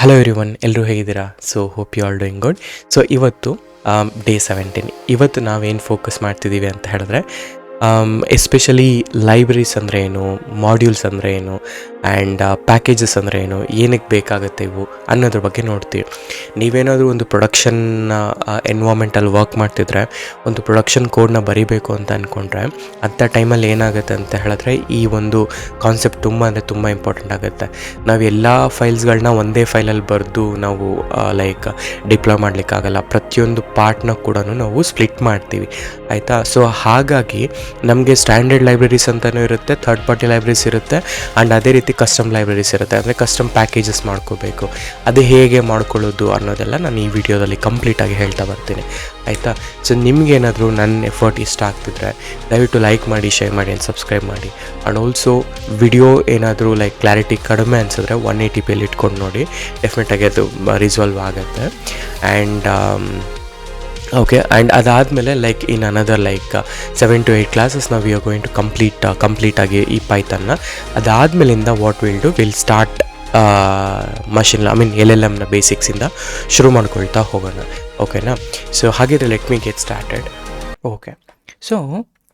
Hello everyone, ಎಲ್ಲರೂ ಹೇಗಿದ್ದೀರಾ? So hope you all doing good. So ಇವತ್ತು ಡೇ 17. ಇವತ್ತು ನಾವೇನು ಫೋಕಸ್ ಮಾಡ್ತಿದ್ದೀವಿ ಅಂತ ಹೇಳಿದ್ರೆ, ಎಸ್ಪೆಷಲಿ ಲೈಬ್ರರೀಸ್ ಅಂದರೆ ಏನು, ಮಾಡ್ಯೂಲ್ಸ್ ಅಂದರೆ ಏನು, ಆ್ಯಂಡ್ ಪ್ಯಾಕೇಜಸ್ ಅಂದರೆ ಏನು, ಏನಕ್ಕೆ ಬೇಕಾಗುತ್ತೆ ಇವು ಅನ್ನೋದ್ರ ಬಗ್ಗೆ ನೋಡ್ತೀವಿ. ನೀವೇನಾದರೂ ಒಂದು ಪ್ರೊಡಕ್ಷನ್ ಎನ್ವೈರ್ಮೆಂಟಲ್ಲಿ ವರ್ಕ್ ಮಾಡ್ತಿದ್ರೆ, ಒಂದು ಪ್ರೊಡಕ್ಷನ್ ಕೋಡ್ನ ಬರೀಬೇಕು ಅಂತ ಅಂದ್ಕೊಂಡ್ರೆ, ಅಂಥ ಟೈಮಲ್ಲಿ ಏನಾಗುತ್ತೆ ಅಂತ ಹೇಳಿದ್ರೆ ಈ ಒಂದು ಕಾನ್ಸೆಪ್ಟ್ ತುಂಬ ಇಂಪಾರ್ಟೆಂಟ್ ಆಗುತ್ತೆ. ನಾವು ಎಲ್ಲ ಫೈಲ್ಸ್ಗಳನ್ನ ಒಂದೇ ಫೈಲಲ್ಲಿ ಬರೆದು ನಾವು ಡಿಪ್ಲಾಯ್ ಮಾಡಲಿಕ್ಕಾಗಲ್ಲ. ಪ್ರತಿಯೊಂದು ಪಾರ್ಟ್ನ ಕೂಡ ನಾವು ಸ್ಪ್ಲಿಟ್ ಮಾಡ್ತೀವಿ, ಆಯಿತಾ? ಸೊ ಹಾಗಾಗಿ ನಮಗೆ ಸ್ಟ್ಯಾಂಡರ್ಡ್ ಲೈಬ್ರರೀಸ್ ಅಂತಲೂ ಇರುತ್ತೆ, ಥರ್ಡ್ ಪಾರ್ಟಿ ಲೈಬ್ರರೀಸ್ ಇರುತ್ತೆ, ಆ್ಯಂಡ್ ಅದೇ ರೀತಿ ಕಸ್ಟಮ್ ಲೈಬ್ರರೀಸ್ ಇರುತ್ತೆ. ಅಂದರೆ ಕಸ್ಟಮ್ ಪ್ಯಾಕೇಜಸ್ ಮಾಡ್ಕೋಬೇಕು. ಅದು ಹೇಗೆ ಮಾಡ್ಕೊಳ್ಳೋದು ಅನ್ನೋದೆಲ್ಲ ನಾನು ಈ ವಿಡಿಯೋದಲ್ಲಿ ಕಂಪ್ಲೀಟಾಗಿ ಹೇಳ್ತಾ ಬರ್ತೀನಿ, ಆಯಿತಾ? ಸೊ ನಿಮಗೇನಾದರೂ ನನ್ನ ಎಫರ್ಟ್ ಇಷ್ಟ ಆಗ್ತಿದ್ರೆ ದಯವಿಟ್ಟು ಲೈಕ್ ಮಾಡಿ, ಶೇರ್ ಮಾಡಿ ಆ್ಯಂಡ್ ಸಬ್ಸ್ಕ್ರೈಬ್ ಮಾಡಿ. ಆ್ಯಂಡ್ ಆಲ್ಸೋ ವಿಡಿಯೋ ಏನಾದರೂ ಕ್ಲಾರಿಟಿ ಕಡಿಮೆ ಅನಿಸಿದ್ರೆ 180p ಇಟ್ಕೊಂಡು ನೋಡಿ, ಡೆಫಿನೆಟಾಗಿ ಅದು ರಿಸಾಲ್ವ್ ಆಗುತ್ತೆ. ಆ್ಯಂಡ್ ಓಕೆ, ಆ್ಯಂಡ್ ಅದಾದಮೇಲೆ ಇನ್ ಅನದರ್ 7 to 8 ಕ್ಲಾಸಸ್ ನಾವು ವಿ ಆರ್ ಗೋಯಿಂಗ್ ಟು ಕಂಪ್ಲೀಟಾಗಿ ಈ ಪೈಥನ್ನ. ಅದಾದಮೇಲಿಂದ ವಾಟ್ ವಿಲ್ ಸ್ಟಾರ್ಟ್ ಮಷಿನ್ LLMನ ಬೇಸಿಕ್ಸಿಂದ ಶುರು ಮಾಡ್ಕೊಳ್ತಾ ಹೋಗೋಣ, ಓಕೆನಾ? ಸೊ ಹಾಗಿದ್ರೆ let me get started. Okay, so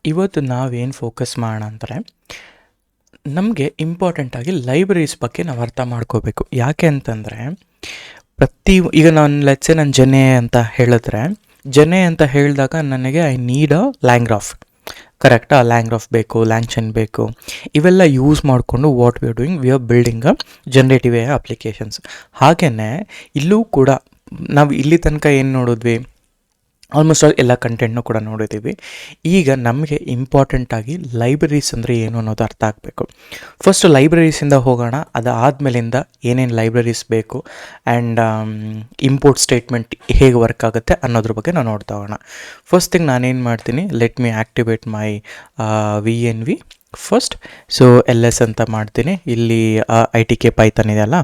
ಇವತ್ತು ನಾವೇನು ಫೋಕಸ್ ಮಾಡೋಣ ಅಂದರೆ, ನಮಗೆ ಇಂಪಾರ್ಟೆಂಟಾಗಿ ಲೈಬ್ರರೀಸ್ ಬಗ್ಗೆ ನಾವು ಅರ್ಥ ಮಾಡ್ಕೋಬೇಕು. ಯಾಕೆ ಅಂತಂದರೆ ಈಗ ನಾನು ಜನೆ ಅಂತ ಹೇಳಿದಾಗ ನನಗೆ ಐ ನೀಡ್ ಅ ಲ್ಯಾಂಗ್ರಾಫ್, ಕರೆಕ್ಟಾ? ಲ್ಯಾಂಗ್ರಾಫ್ ಬೇಕು, ಲ್ಯಾಂಗ್ಚನ್ ಬೇಕು. ಇವೆಲ್ಲ ಯೂಸ್ ಮಾಡಿಕೊಂಡು what we are doing, we are building a generative A applications. ಹಾಗೆಯೇ ಇಲ್ಲೂ ಕೂಡ ನಾವು ಇಲ್ಲಿ ತನಕ ಏನು ನೋಡಿದ್ವಿ, ಆಲ್ಮೋಸ್ಟ್ ಆಲ್ ಎಲ್ಲ ಕಂಟೆಂಟ್ನೂ ಕೂಡ ನೋಡಿದ್ದೀವಿ. ಈಗ ನಮಗೆ ಇಂಪಾರ್ಟೆಂಟಾಗಿ ಲೈಬ್ರರೀಸ್ ಅಂದರೆ ಏನು ಅನ್ನೋದು ಅರ್ಥ ಆಗಬೇಕು. ಫಸ್ಟ್ ಲೈಬ್ರರೀಸಿಂದ ಹೋಗೋಣ. ಅದಾದಮೇಲಿಂದ ಏನೇನು ಲೈಬ್ರರೀಸ್ ಬೇಕು ಆ್ಯಂಡ್ ಇಂಪೋರ್ಟ್ ಸ್ಟೇಟ್ಮೆಂಟ್ ಹೇಗೆ ವರ್ಕ್ ಆಗುತ್ತೆ ಅನ್ನೋದ್ರ ಬಗ್ಗೆ ನಾವು ನೋಡ್ತಾ ಹೋಗೋಣ. ಫಸ್ಟ್ ಥಿಂಗ್ ನಾನೇನು ಮಾಡ್ತೀನಿ, ಲೆಟ್ ಮಿ ಆ್ಯಕ್ಟಿವೇಟ್ ಮೈ VNV ಫಸ್ಟ್. ಸೊ LS ಅಂತ ಮಾಡ್ತೀನಿ. ಇಲ್ಲಿ ITK ಪೈಥಾನ್ ಇದೆಯಲ್ಲ,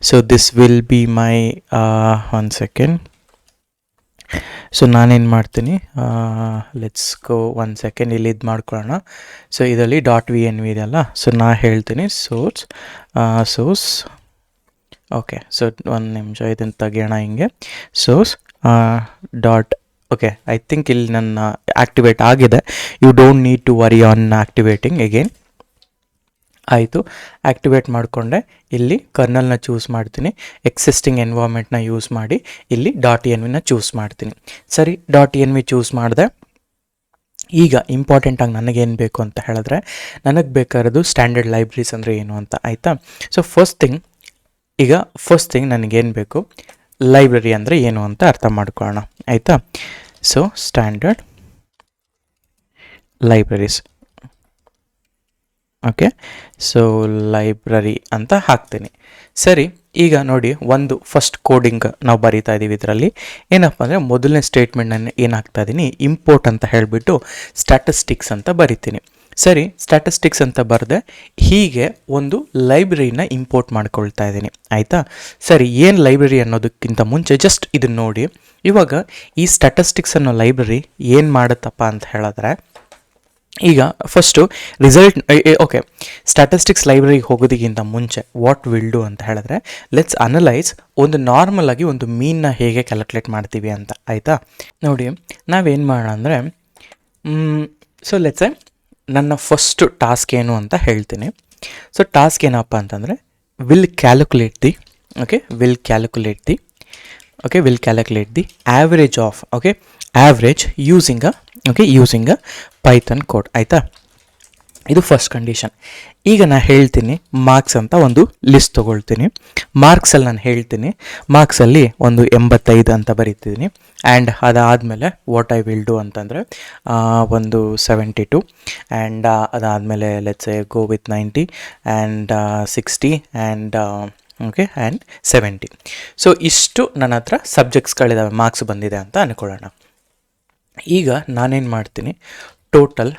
so this will be my 1 second. So ನಾನೇನು ಮಾಡ್ತೀನಿ, ಲೆಟ್ಸ್ ಗೋ 1 ಸೆಕೆಂಡ್, ಇಲ್ಲಿ ಇದು ಮಾಡ್ಕೊಳ್ಳೋಣ. ಸೊ ಇದರಲ್ಲಿ .VNV ಇದೆಯಲ್ಲ, ಸೊ ನಾ ಹೇಳ್ತೀನಿ ಸೋರ್ಸ್ ಓಕೆ. ಸೊ 1 ನಿಮಿಷ ಇದನ್ನು ತೆಗಿಯೋಣ ಹಿಂಗೆ. ಸೋರ್ಸ್ ಓಕೆ, ಐ ಥಿಂಕ್ ಇಲ್ಲಿ ನನ್ನ ಆ್ಯಕ್ಟಿವೇಟ್ ಆಗಿದೆ. You don't need to worry on activating again. ಆಯಿತು, ಆ್ಯಕ್ಟಿವೇಟ್ ಮಾಡಿಕೊಂಡೆ. ಇಲ್ಲಿ ಕರ್ನಲ್ನ ಚೂಸ್ ಮಾಡ್ತೀನಿ, ಎಕ್ಸಿಸ್ಟಿಂಗ್ ಎನ್ವೈರ್ಮೆಂಟ್ನ ಯೂಸ್ ಮಾಡಿ ಇಲ್ಲಿ .envನ ಚೂಸ್ ಮಾಡ್ತೀನಿ. ಸರಿ, .env ಚೂಸ್ ಮಾಡಿದೆ. ಈಗ ಇಂಪಾರ್ಟೆಂಟಾಗಿ ನನಗೇನು ಬೇಕು ಅಂತ ಹೇಳಿದ್ರೆ, ನನಗೆ ಬೇಕಾಗಿರೋದು ಸ್ಟ್ಯಾಂಡರ್ಡ್ ಲೈಬ್ರರೀಸ್ ಅಂದರೆ ಏನು ಅಂತ, ಆಯಿತಾ? ಸೊ ಫಸ್ಟ್ ಥಿಂಗ್ ನನಗೇನು ಬೇಕು, ಲೈಬ್ರರಿ ಅಂದರೆ ಏನು ಅಂತ ಅರ್ಥ ಮಾಡ್ಕೊಳ್ಳೋಣ, ಆಯಿತಾ? So standard libraries, okay. So library ಅಂತ ಹಾಕ್ತೀನಿ. ಸರಿ, ಈಗ ನೋಡಿ, ಒಂದು ಫಸ್ಟ್ ಕೋಡಿಂಗ್ ನಾವು ಬರೀತಾ ಇದ್ದೀವಿ. ಇದರಲ್ಲಿ ಏನಪ್ಪ ಅಂದರೆ, ಮೊದಲನೇ ಸ್ಟೇಟ್ಮೆಂಟನ್ನು ಏನು ಹಾಕ್ತಾ ಇದ್ದೀನಿ, ಇಂಪೋರ್ಟ್ ಅಂತ ಹೇಳಿಬಿಟ್ಟು ಸ್ಟ್ಯಾಟಿಸ್ಟಿಕ್ಸ್ ಅಂತ ಬರಿತೀನಿ. ಸರಿ, ಸ್ಟ್ಯಾಟಿಸ್ಟಿಕ್ಸ್ ಅಂತ ಬರೆದೆ. ಹೀಗೆ ಒಂದು ಲೈಬ್ರರಿನ ಇಂಪೋರ್ಟ್ ಮಾಡ್ಕೊಳ್ತಾ ಇದ್ದೀನಿ, ಆಯಿತಾ? ಸರಿ, ಏನು ಲೈಬ್ರರಿ ಅನ್ನೋದಕ್ಕಿಂತ ಮುಂಚೆ ಜಸ್ಟ್ ಇದನ್ನು ನೋಡಿ. ಇವಾಗ ಈ ಸ್ಟ್ಯಾಟಿಸ್ಟಿಕ್ಸ್ ಅನ್ನೋ ಲೈಬ್ರರಿ ಏನು ಮಾಡುತ್ತಪ್ಪ ಅಂತ ಹೇಳಿದ್ರೆ, ಈಗ ಫಸ್ಟು ರಿಸಲ್ಟ್ ಓಕೆ, ಸ್ಟ್ಯಾಟಿಸ್ಟಿಕ್ಸ್ ಲೈಬ್ರರಿಗೆ ಹೋಗೋದಕ್ಕಿಂತ ಮುಂಚೆ ವಾಟ್ ವಿಲ್ ಡೂ ಅಂತ ಹೇಳಿದ್ರೆ, ಲೆಟ್ಸ್ ಅನಲೈಸ್ ಒಂದು ನಾರ್ಮಲ್ ಆಗಿ ಒಂದು ಮೀನ್ನ ಹೇಗೆ ಕ್ಯಾಲ್ಕುಲೇಟ್ ಮಾಡ್ತೀವಿ ಅಂತ, ಆಯಿತಾ? ನೋಡಿ, ನಾವೇನು ಮಾಡೋಣ ಅಂದರೆ, ಸೊ ಲೆಟ್ಸ್ ನನ್ನ ಫಸ್ಟು ಟಾಸ್ಕ್ ಏನು ಅಂತ ಹೇಳ್ತೀನಿ. ಸೊ ಟಾಸ್ಕ್ ಏನಪ್ಪ ಅಂತಂದರೆ, will calculate the average of average using a Python code, ಆಯಿತಾ? ಇದು ಫಸ್ಟ್ ಕಂಡೀಷನ್. ಈಗ ನಾನು ಹೇಳ್ತೀನಿ ಮಾರ್ಕ್ಸ್ ಅಂತ ಒಂದು ಲಿಸ್ಟ್ ತೊಗೊಳ್ತೀನಿ. ಮಾರ್ಕ್ಸಲ್ಲಿ ನಾನು ಹೇಳ್ತೀನಿ, ಮಾರ್ಕ್ಸಲ್ಲಿ ಒಂದು 85 ಅಂತ ಬರೀತಿದ್ದೀನಿ. ಆ್ಯಂಡ್ ಅದಾದಮೇಲೆ ವಾಟ್ ಐ ವಿಲ್ ಡೂ ಅಂತಂದರೆ, ಒಂದು 72, ಆ್ಯಂಡ್ ಅದಾದಮೇಲೆ let's go with 90 and 60 and okay and 70. So ಇಷ್ಟು ನನ್ನ ಹತ್ರ ಸಬ್ಜೆಕ್ಟ್ಸ್ಗಳಿದ್ದಾವೆ, ಮಾರ್ಕ್ಸ್ ಬಂದಿದೆ ಅಂತ ಅಂದ್ಕೊಳ್ಳೋಣ. ಈಗ ನಾನೇನು ಮಾಡ್ತೀನಿ, ಟೋಟಲ್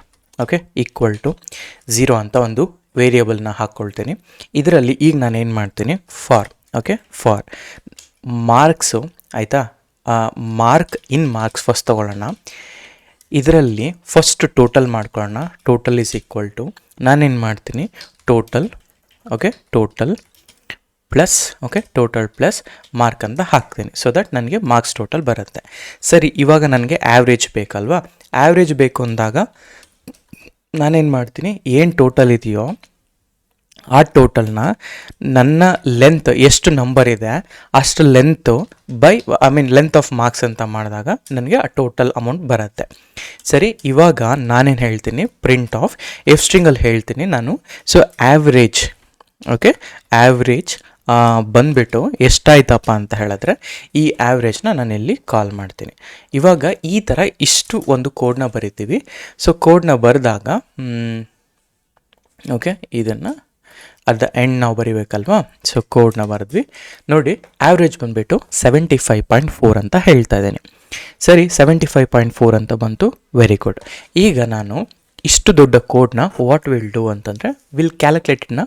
ಈಕ್ವಲ್ ಟು 0 ಅಂತ ಒಂದು ವೇರಿಯೇಬಲ್ನ ಹಾಕ್ಕೊಳ್ತೀನಿ. ಇದರಲ್ಲಿ ಈಗ ನಾನೇನು ಮಾಡ್ತೀನಿ, ಫಾರ್ ಮಾರ್ಕ್ಸು, ಆಯಿತಾ? ಮಾರ್ಕ್ಸ್ ಫಸ್ಟ್ ತೊಗೊಳ್ಳೋಣ. ಇದರಲ್ಲಿ ಫಸ್ಟ್ ಟೋಟಲ್ ಮಾಡ್ಕೊಳ್ಳೋಣ. ಟೋಟಲ್ ಈಸ್ ಈಕ್ವಲ್ ಟು, ನಾನೇನು ಮಾಡ್ತೀನಿ, total plus total plus mark ಅಂತ ಹಾಕ್ತೀನಿ. ಸೊ ದಟ್ ನನಗೆ ಮಾರ್ಕ್ಸ್ ಟೋಟಲ್ ಬರುತ್ತೆ. ಸರಿ, ಇವಾಗ ನನಗೆ ಆ್ಯಾವ್ರೇಜ್ ಬೇಕಲ್ವಾ? ಆ್ಯಾವ್ರೇಜ್ ಬೇಕು ಅಂದಾಗ ನಾನೇನು ಮಾಡ್ತೀನಿ, ಏನು ಟೋಟಲ್ ಇದೆಯೋ ಆ ಟೋಟಲ್ನ ನನ್ನ ಲೆಂತ್ ಎಷ್ಟು ನಂಬರ್ ಇದೆ ಅಷ್ಟು length by length of marks ಅಂತ ಮಾಡಿದಾಗ ನನಗೆ ಆ ಟೋಟಲ್ ಅಮೌಂಟ್ ಬರುತ್ತೆ. ಸರಿ, ಇವಾಗ ನಾನೇನು ಹೇಳ್ತೀನಿ, ಪ್ರಿಂಟ್ ಆಫ್ ಎಫ್ ಸ್ಟ್ರಿಂಗಲ್ಲಿ ಹೇಳ್ತೀನಿ ನಾನು. ಸೊ ಆ್ಯಾವ್ರೇಜ್ ಆ್ಯಾವ್ರೇಜ್ ಬಂದುಬಿಟ್ಟು ಎಷ್ಟಾಯ್ತಪ್ಪ ಅಂತ ಹೇಳಿದ್ರೆ ಈ ಆ್ಯಾವ್ರೇಜ್ನ ನಾನಿಲ್ಲಿ ಕಾಲ್ ಮಾಡ್ತೀನಿ. ಇವಾಗ ಈ ಥರ ಇಷ್ಟು ಒಂದು ಕೋಡ್ನ ಬರಿತೀವಿ. ಸೊ ಕೋಡ್ನ ಬರೆದಾಗ ಇದನ್ನು ಅಟ್ ದ ಎಂಡ್ ನಾವು ಬರಿಬೇಕಲ್ವಾ? ಸೊ ಕೋಡ್ನ ಬರೆದ್ವಿ. ನೋಡಿ, ಆ್ಯಾವ್ರೇಜ್ ಬಂದುಬಿಟ್ಟು 75.4 ಅಂತ ಹೇಳ್ತಾ ಇದ್ದೀನಿ. ಸರಿ, 75.4 ಅಂತ ಬಂತು. Very good. ಈಗ ನಾನು ಇಷ್ಟು ದೊಡ್ಡ ಕೋಡ್ನ ವಾಟ್ ವಿಲ್ ಡೂ ಅಂತಂದರೆ ವಿಲ್ ಕ್ಯಾಲ್ಕುಲೇಟನ್ನ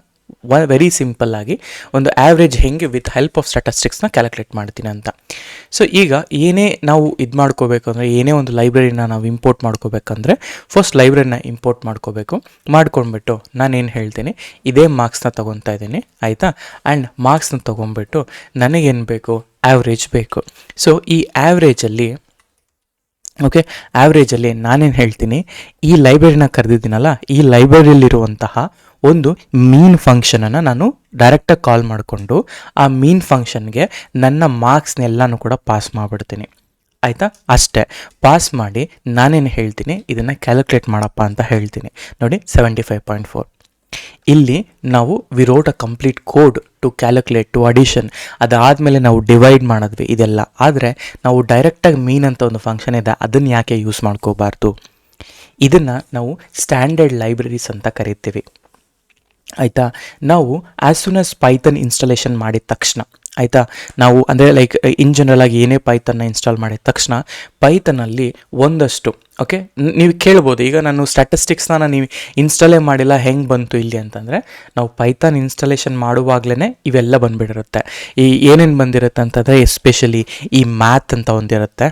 ವೆರಿ ಸಿಂಪಲ್ ಆಗಿ ಒಂದು ಆ್ಯಾವ್ರೇಜ್ ಹೆಂಗೆ ವಿತ್ ಹೆಲ್ಪ್ ಆಫ್ ಸ್ಟ್ಯಾಟಿಸ್ಟಿಕ್ಸ್ನ ಕ್ಯಾಲ್ಕುಲೇಟ್ ಮಾಡ್ತೀನಿ ಅಂತ. ಸೊ ಈಗ ಏನೇ ನಾವು ಇದು ಮಾಡ್ಕೋಬೇಕು ಅಂದರೆ, ಏನೇ ಒಂದು ಲೈಬ್ರರಿನ ನಾವು ಇಂಪೋರ್ಟ್ ಮಾಡ್ಕೋಬೇಕಂದ್ರೆ ಫಸ್ಟ್ ಲೈಬ್ರರಿನ ಇಂಪೋರ್ಟ್ ಮಾಡ್ಕೊಂಡ್ಬಿಟ್ಟು ನಾನೇನು ಹೇಳ್ತೀನಿ, ಇದೇ ಮಾರ್ಕ್ಸ್ನ ತೊಗೊತಾ ಇದ್ದೀನಿ, ಆಯಿತಾ? ಆ್ಯಂಡ್ ಮಾರ್ಕ್ಸ್ನ ತೊಗೊಂಡ್ಬಿಟ್ಟು ನನಗೇನು ಬೇಕು, ಆ್ಯಾವ್ರೇಜ್ ಬೇಕು. ಸೊ ಈ ಆ್ಯಾವ್ರೇಜಲ್ಲಿ ಆ್ಯಾವ್ರೇಜಲ್ಲಿ ನಾನೇನು ಹೇಳ್ತೀನಿ, ಈ ಲೈಬ್ರರಿನ ಕರೆದಿದ್ದೀನಲ್ಲ, ಈ ಲೈಬ್ರರಿಯಲ್ಲಿರುವಂತಹ ಒಂದು ಮೀನ್ ಫಂಕ್ಷನನ್ನು ನಾನು ಡೈರೆಕ್ಟಾಗಿ ಕಾಲ್ ಮಾಡಿಕೊಂಡು ಆ ಮೀನ್ ಫಂಕ್ಷನ್ಗೆ ನನ್ನ ಮಾರ್ಕ್ಸ್ನೆಲ್ಲನೂ ಕೂಡ ಪಾಸ್ ಮಾಡಿಬಿಡ್ತೀನಿ, ಆಯಿತಾ? ಅಷ್ಟೇ. ಪಾಸ್ ಮಾಡಿ ನಾನೇನು ಹೇಳ್ತೀನಿ, ಇದನ್ನು ಕ್ಯಾಲ್ಕುಲೇಟ್ ಮಾಡಪ್ಪ ಅಂತ ಹೇಳ್ತೀನಿ. ನೋಡಿ, 75.4. ಇಲ್ಲಿ ನಾವು we wrote a complete code to calculate to addition. ಅದಾದಮೇಲೆ ನಾವು ಡಿವೈಡ್ ಮಾಡಿದ್ವಿ ಇದೆಲ್ಲ. ಆದರೆ ನಾವು ಡೈರೆಕ್ಟಾಗಿ ಮೀನ್ ಅಂತ ಒಂದು ಫಂಕ್ಷನ್ ಇದೆ, ಅದನ್ನು ಯಾಕೆ ಯೂಸ್ ಮಾಡ್ಕೋಬಾರ್ದು? ಇದನ್ನು ನಾವು ಸ್ಟ್ಯಾಂಡರ್ಡ್ ಲೈಬ್ರರೀಸ್ ಅಂತ ಕರಿತೀವಿ, ಆಯಿತಾ? ನಾವು as soon as Python installation ಮಾಡಿದ ತಕ್ಷಣ, ಆಯಿತಾ, ನಾವು ಅಂದರೆ ಲೈಕ್ ಇನ್ ಜನರಲ್ ಆಗಿ ಏನೇ ಪೈಥನ್ನ ಇನ್ಸ್ಟಾಲ್ ಮಾಡಿದ ತಕ್ಷಣ ಪೈಥನಲ್ಲಿ ಒಂದಷ್ಟು ನೀವು ಕೇಳ್ಬೋದು, ಈಗ ನಾನು ಸ್ಟ್ಯಾಟಿಸ್ಟಿಕ್ಸ್ನ ನೀವು ಇನ್ಸ್ಟಾಲೇ ಮಾಡಿಲ್ಲ, ಹೆಂಗೆ ಬಂತು ಇಲ್ಲಿ ಅಂತಂದರೆ, ನಾವು ಪೈಥಾನ್ ಇನ್ಸ್ಟಾಲೇಷನ್ ಮಾಡುವಾಗಲೇ ಇವೆಲ್ಲ ಬಂದುಬಿಟ್ಟಿರುತ್ತೆ. ಈ ಏನೇನು ಬಂದಿರುತ್ತೆ ಅಂತಂದರೆ ಎಸ್ಪೆಷಲಿ ಈ ಮ್ಯಾಥ್ ಅಂತ ಒಂದಿರುತ್ತೆ,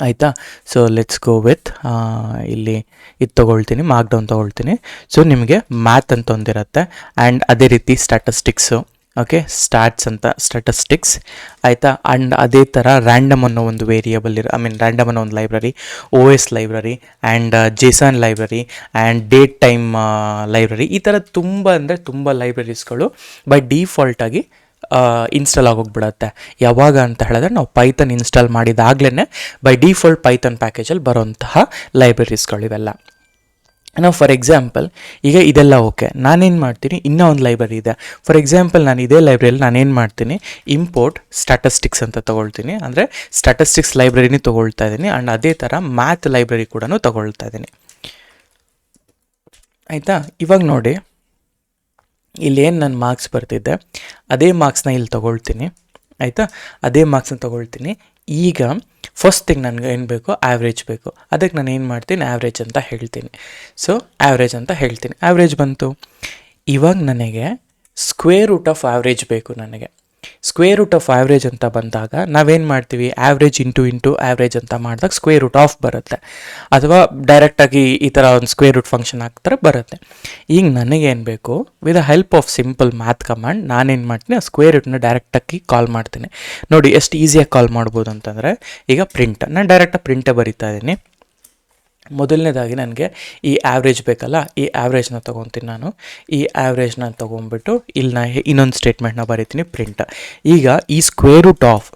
ಆಯಿತಾ? ಸೊ ಲೆಟ್ಸ್ ಗೋ ವಿತ್ ಇಲ್ಲಿ ಇದು ತೊಗೊಳ್ತೀನಿ, ಮಾರ್ಕ್ ಡೌನ್ ತೊಗೊಳ್ತೀನಿ. ಸೊ ನಿಮಗೆ ಮ್ಯಾಥ್ ಅಂತ ಒಂದಿರುತ್ತೆ, ಆ್ಯಂಡ್ ಅದೇ ರೀತಿ ಸ್ಟ್ಯಾಟಿಸ್ಟಿಕ್ಸು, ಸ್ಟ್ಯಾಟ್ಸ್ ಅಂತ ಸ್ಟ್ಯಾಟಿಸ್ಟಿಕ್ಸ್, ಆಯಿತಾ? ಆ್ಯಂಡ್ ಅದೇ ಥರ ರ್ಯಾಂಡಮ್ ಅನ್ನೋ ಒಂದು ವೇರಿಯಬಲ್ ರ್ಯಾಂಡಮ್ ಅನ್ನೋ ಒಂದು library, OS library, and Jason library, and date time library, ಈ ಥರ ತುಂಬ ಲೈಬ್ರರೀಸ್ಗಳು ಬೈ ಡಿಫಾಲ್ಟಾಗಿ ಇನ್ಸ್ಟಾಲ್ ಆಗೋಗ್ಬಿಡುತ್ತೆ. ಯಾವಾಗ ಅಂತ ಹೇಳಿದ್ರೆ ನಾವು ಪೈಥನ್ ಇನ್ಸ್ಟಾಲ್ ಮಾಡಿದಾಗಲೇ ಬೈ ಡಿಫಾಲ್ಟ್ ಪೈಥನ್ ಪ್ಯಾಕೇಜಲ್ಲಿ ಬರೋಂತಹ ಲೈಬ್ರರೀಸ್ಗಳಿವೆಲ್ಲ. ನಾವು ಫಾರ್ ಎಕ್ಸಾಂಪಲ್ ಈಗ ಇದೆಲ್ಲ ನಾನೇನು ಮಾಡ್ತೀನಿ, ಇನ್ನೂ ಒಂದು ಲೈಬ್ರರಿ ಇದೆ. ಫಾರ್ ಎಕ್ಸಾಂಪಲ್ ನಾನು ಇದೇ ಲೈಬ್ರರಿಯಲ್ಲಿ ನಾನೇನು ಮಾಡ್ತೀನಿ, ಇಂಪೋರ್ಟ್ ಸ್ಟ್ಯಾಟಿಸ್ಟಿಕ್ಸ್ ಅಂತ ತೊಗೊಳ್ತೀನಿ, ಅಂದರೆ ಸ್ಟ್ಯಾಟಿಸ್ಟಿಕ್ಸ್ ಲೈಬ್ರರಿನೇ ತೊಗೊಳ್ತಾ ಇದ್ದೀನಿ, ಆ್ಯಂಡ್ ಅದೇ ಥರ ಮ್ಯಾಥ್ ಲೈಬ್ರರಿ ಕೂಡ ತೊಗೊಳ್ತಾ ಇದ್ದೀನಿ, ಆಯಿತಾ? ಇವಾಗ ನೋಡಿ, ಇಲ್ಲೇನು ನನ್ನ ಮಾರ್ಕ್ಸ್ ಬರ್ತಿದ್ದೆ ಅದೇ ಮಾರ್ಕ್ಸ್ನ ಇಲ್ಲಿ ತೊಗೊಳ್ತೀನಿ, ಆಯಿತಾ? ಅದೇ ಮಾರ್ಕ್ಸ್ನ ತೊಗೊಳ್ತೀನಿ. ಈಗ ಫಸ್ಟ್ ಥಿಂಗ್ ನನಗೆ ಏನು ಬೇಕು, ಆ್ಯಾವ್ರೇಜ್ ಬೇಕು. ಅದಕ್ಕೆ ನಾನು ಏನು ಮಾಡ್ತೀನಿ, ಆ್ಯಾವ್ರೇಜ್ ಅಂತ ಹೇಳ್ತೀನಿ. ಸೊ ಆ್ಯಾವ್ರೇಜ್ ಅಂತ ಹೇಳ್ತೀನಿ, ಆ್ಯಾವ್ರೇಜ್ ಬಂತು. ಇವಾಗ ನನಗೆ ಸ್ಕ್ವೇರ್ ರೂಟ್ ಆಫ್ ಆ್ಯಾವ್ರೇಜ್ ಬೇಕು. ನನಗೆ ಸ್ಕ್ವೇರ್ ರೂಟ್ ಆಫ್ ಆ್ಯಾವ್ರೇಜ್ ಅಂತ ಬಂದಾಗ ನಾವೇನು ಮಾಡ್ತೀವಿ, ಆ್ಯಾವ್ರೇಜ್ ಇಂಟು ಆ್ಯಾವ್ರೇಜ್ ಅಂತ ಮಾಡಿದಾಗ ಸ್ಕ್ವೇರ್ ರೂಟ್ ಆಫ್ ಬರುತ್ತೆ, ಅಥವಾ ಡೈರೆಕ್ಟಾಗಿ ಈ ಥರ ಒಂದು ಸ್ಕ್ವೇರ್ ರೂಟ್ ಫಂಕ್ಷನ್ ಹಾಕ್ತಾರೆ ಬರುತ್ತೆ. ಈಗ ನನಗೇನು ಬೇಕು, with the help of simple math command ನಾನೇನು ಮಾಡ್ತೀನಿ, ಆ ಸ್ಕ್ವೇರ್ ರೂಟ್ನ ಡೈರೆಕ್ಟಾಗಿ ಕಾಲ್ ಮಾಡ್ತೀನಿ. ನೋಡಿ ಎಷ್ಟು ಈಸಿಯಾಗಿ ಕಾಲ್ ಮಾಡ್ಬೋದು ಅಂತಂದರೆ, ಈಗ ನಾನು ಡೈರೆಕ್ಟಾಗಿ ಪ್ರಿಂಟೇ ಬರಿತಾ ಇದ್ದೀನಿ. ಮೊದಲನೇದಾಗಿ ನನಗೆ ಈ ಆ್ಯಾವ್ರೇಜ್ ಬೇಕಲ್ಲ, ಈ ಆ್ಯಾವ್ರೇಜ್ನ ತೊಗೊತೀನಿ ನಾನು. ಈ ಆ್ಯಾವ್ರೇಜ್ನ ತೊಗೊಂಡ್ಬಿಟ್ಟು ಇಲ್ಲಿ ನಾ ಇನ್ನೊಂದು ಸ್ಟೇಟ್ಮೆಂಟ್ನ ಬರೀತೀನಿ, ಪ್ರಿಂಟ್. ಈಗ ಈ square root of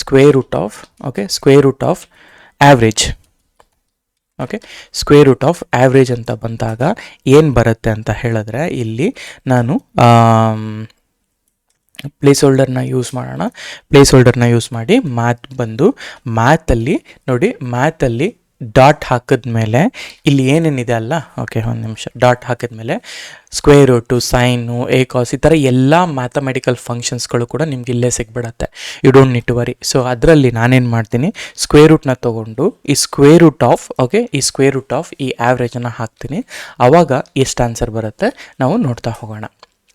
square root of average square root of average ಅಂತ ಬಂದಾಗ ಏನು ಬರುತ್ತೆ ಅಂತ ಹೇಳಿದ್ರೆ, ಇಲ್ಲಿ ನಾನು ಪ್ಲೇಸ್ ಹೋಲ್ಡರ್ನ ಯೂಸ್ ಮಾಡೋಣ. ಪ್ಲೇಸ್ ಹೋಲ್ಡರ್ನ ಯೂಸ್ ಮಾಡಿ ಮ್ಯಾಥಲ್ಲಿ ನೋಡಿ, ಮ್ಯಾಥಲ್ಲಿ ಡಾಟ್ ಹಾಕಿದ್ಮೇಲೆ ಇಲ್ಲಿ ಏನೇನಿದೆ ಅಲ್ಲ, ಒಂದು ನಿಮಿಷ, ಡಾಟ್ ಹಾಕಿದ್ಮೇಲೆ ಸ್ಕ್ವೇರ್ ರೂಟು, ಸೈನು, ಕಾಸ್ ಈ ಥರ ಎಲ್ಲ ಮ್ಯಾಥಮೆಟಿಕಲ್ ಫಂಕ್ಷನ್ಸ್ಗಳು ಕೂಡ ನಿಮ್ಗೆ ಇಲ್ಲೇ ಸಿಗ್ಬಿಡತ್ತೆ. You don't need to worry. So ಅದರಲ್ಲಿ ನಾನೇನು ಮಾಡ್ತೀನಿ, ಸ್ಕ್ವೇರ್ ರೂಟ್ನ ತೊಗೊಂಡು ಈ ಸ್ಕ್ವೇರ್ ರೂಟ್ ಆಫ್ ಈ ಆ್ಯಾವ್ರೇಜನ್ನು ಹಾಕ್ತೀನಿ. ಆವಾಗ ಎಷ್ಟು ಆನ್ಸರ್ ಬರುತ್ತೆ ನಾವು ನೋಡ್ತಾ ಹೋಗೋಣ,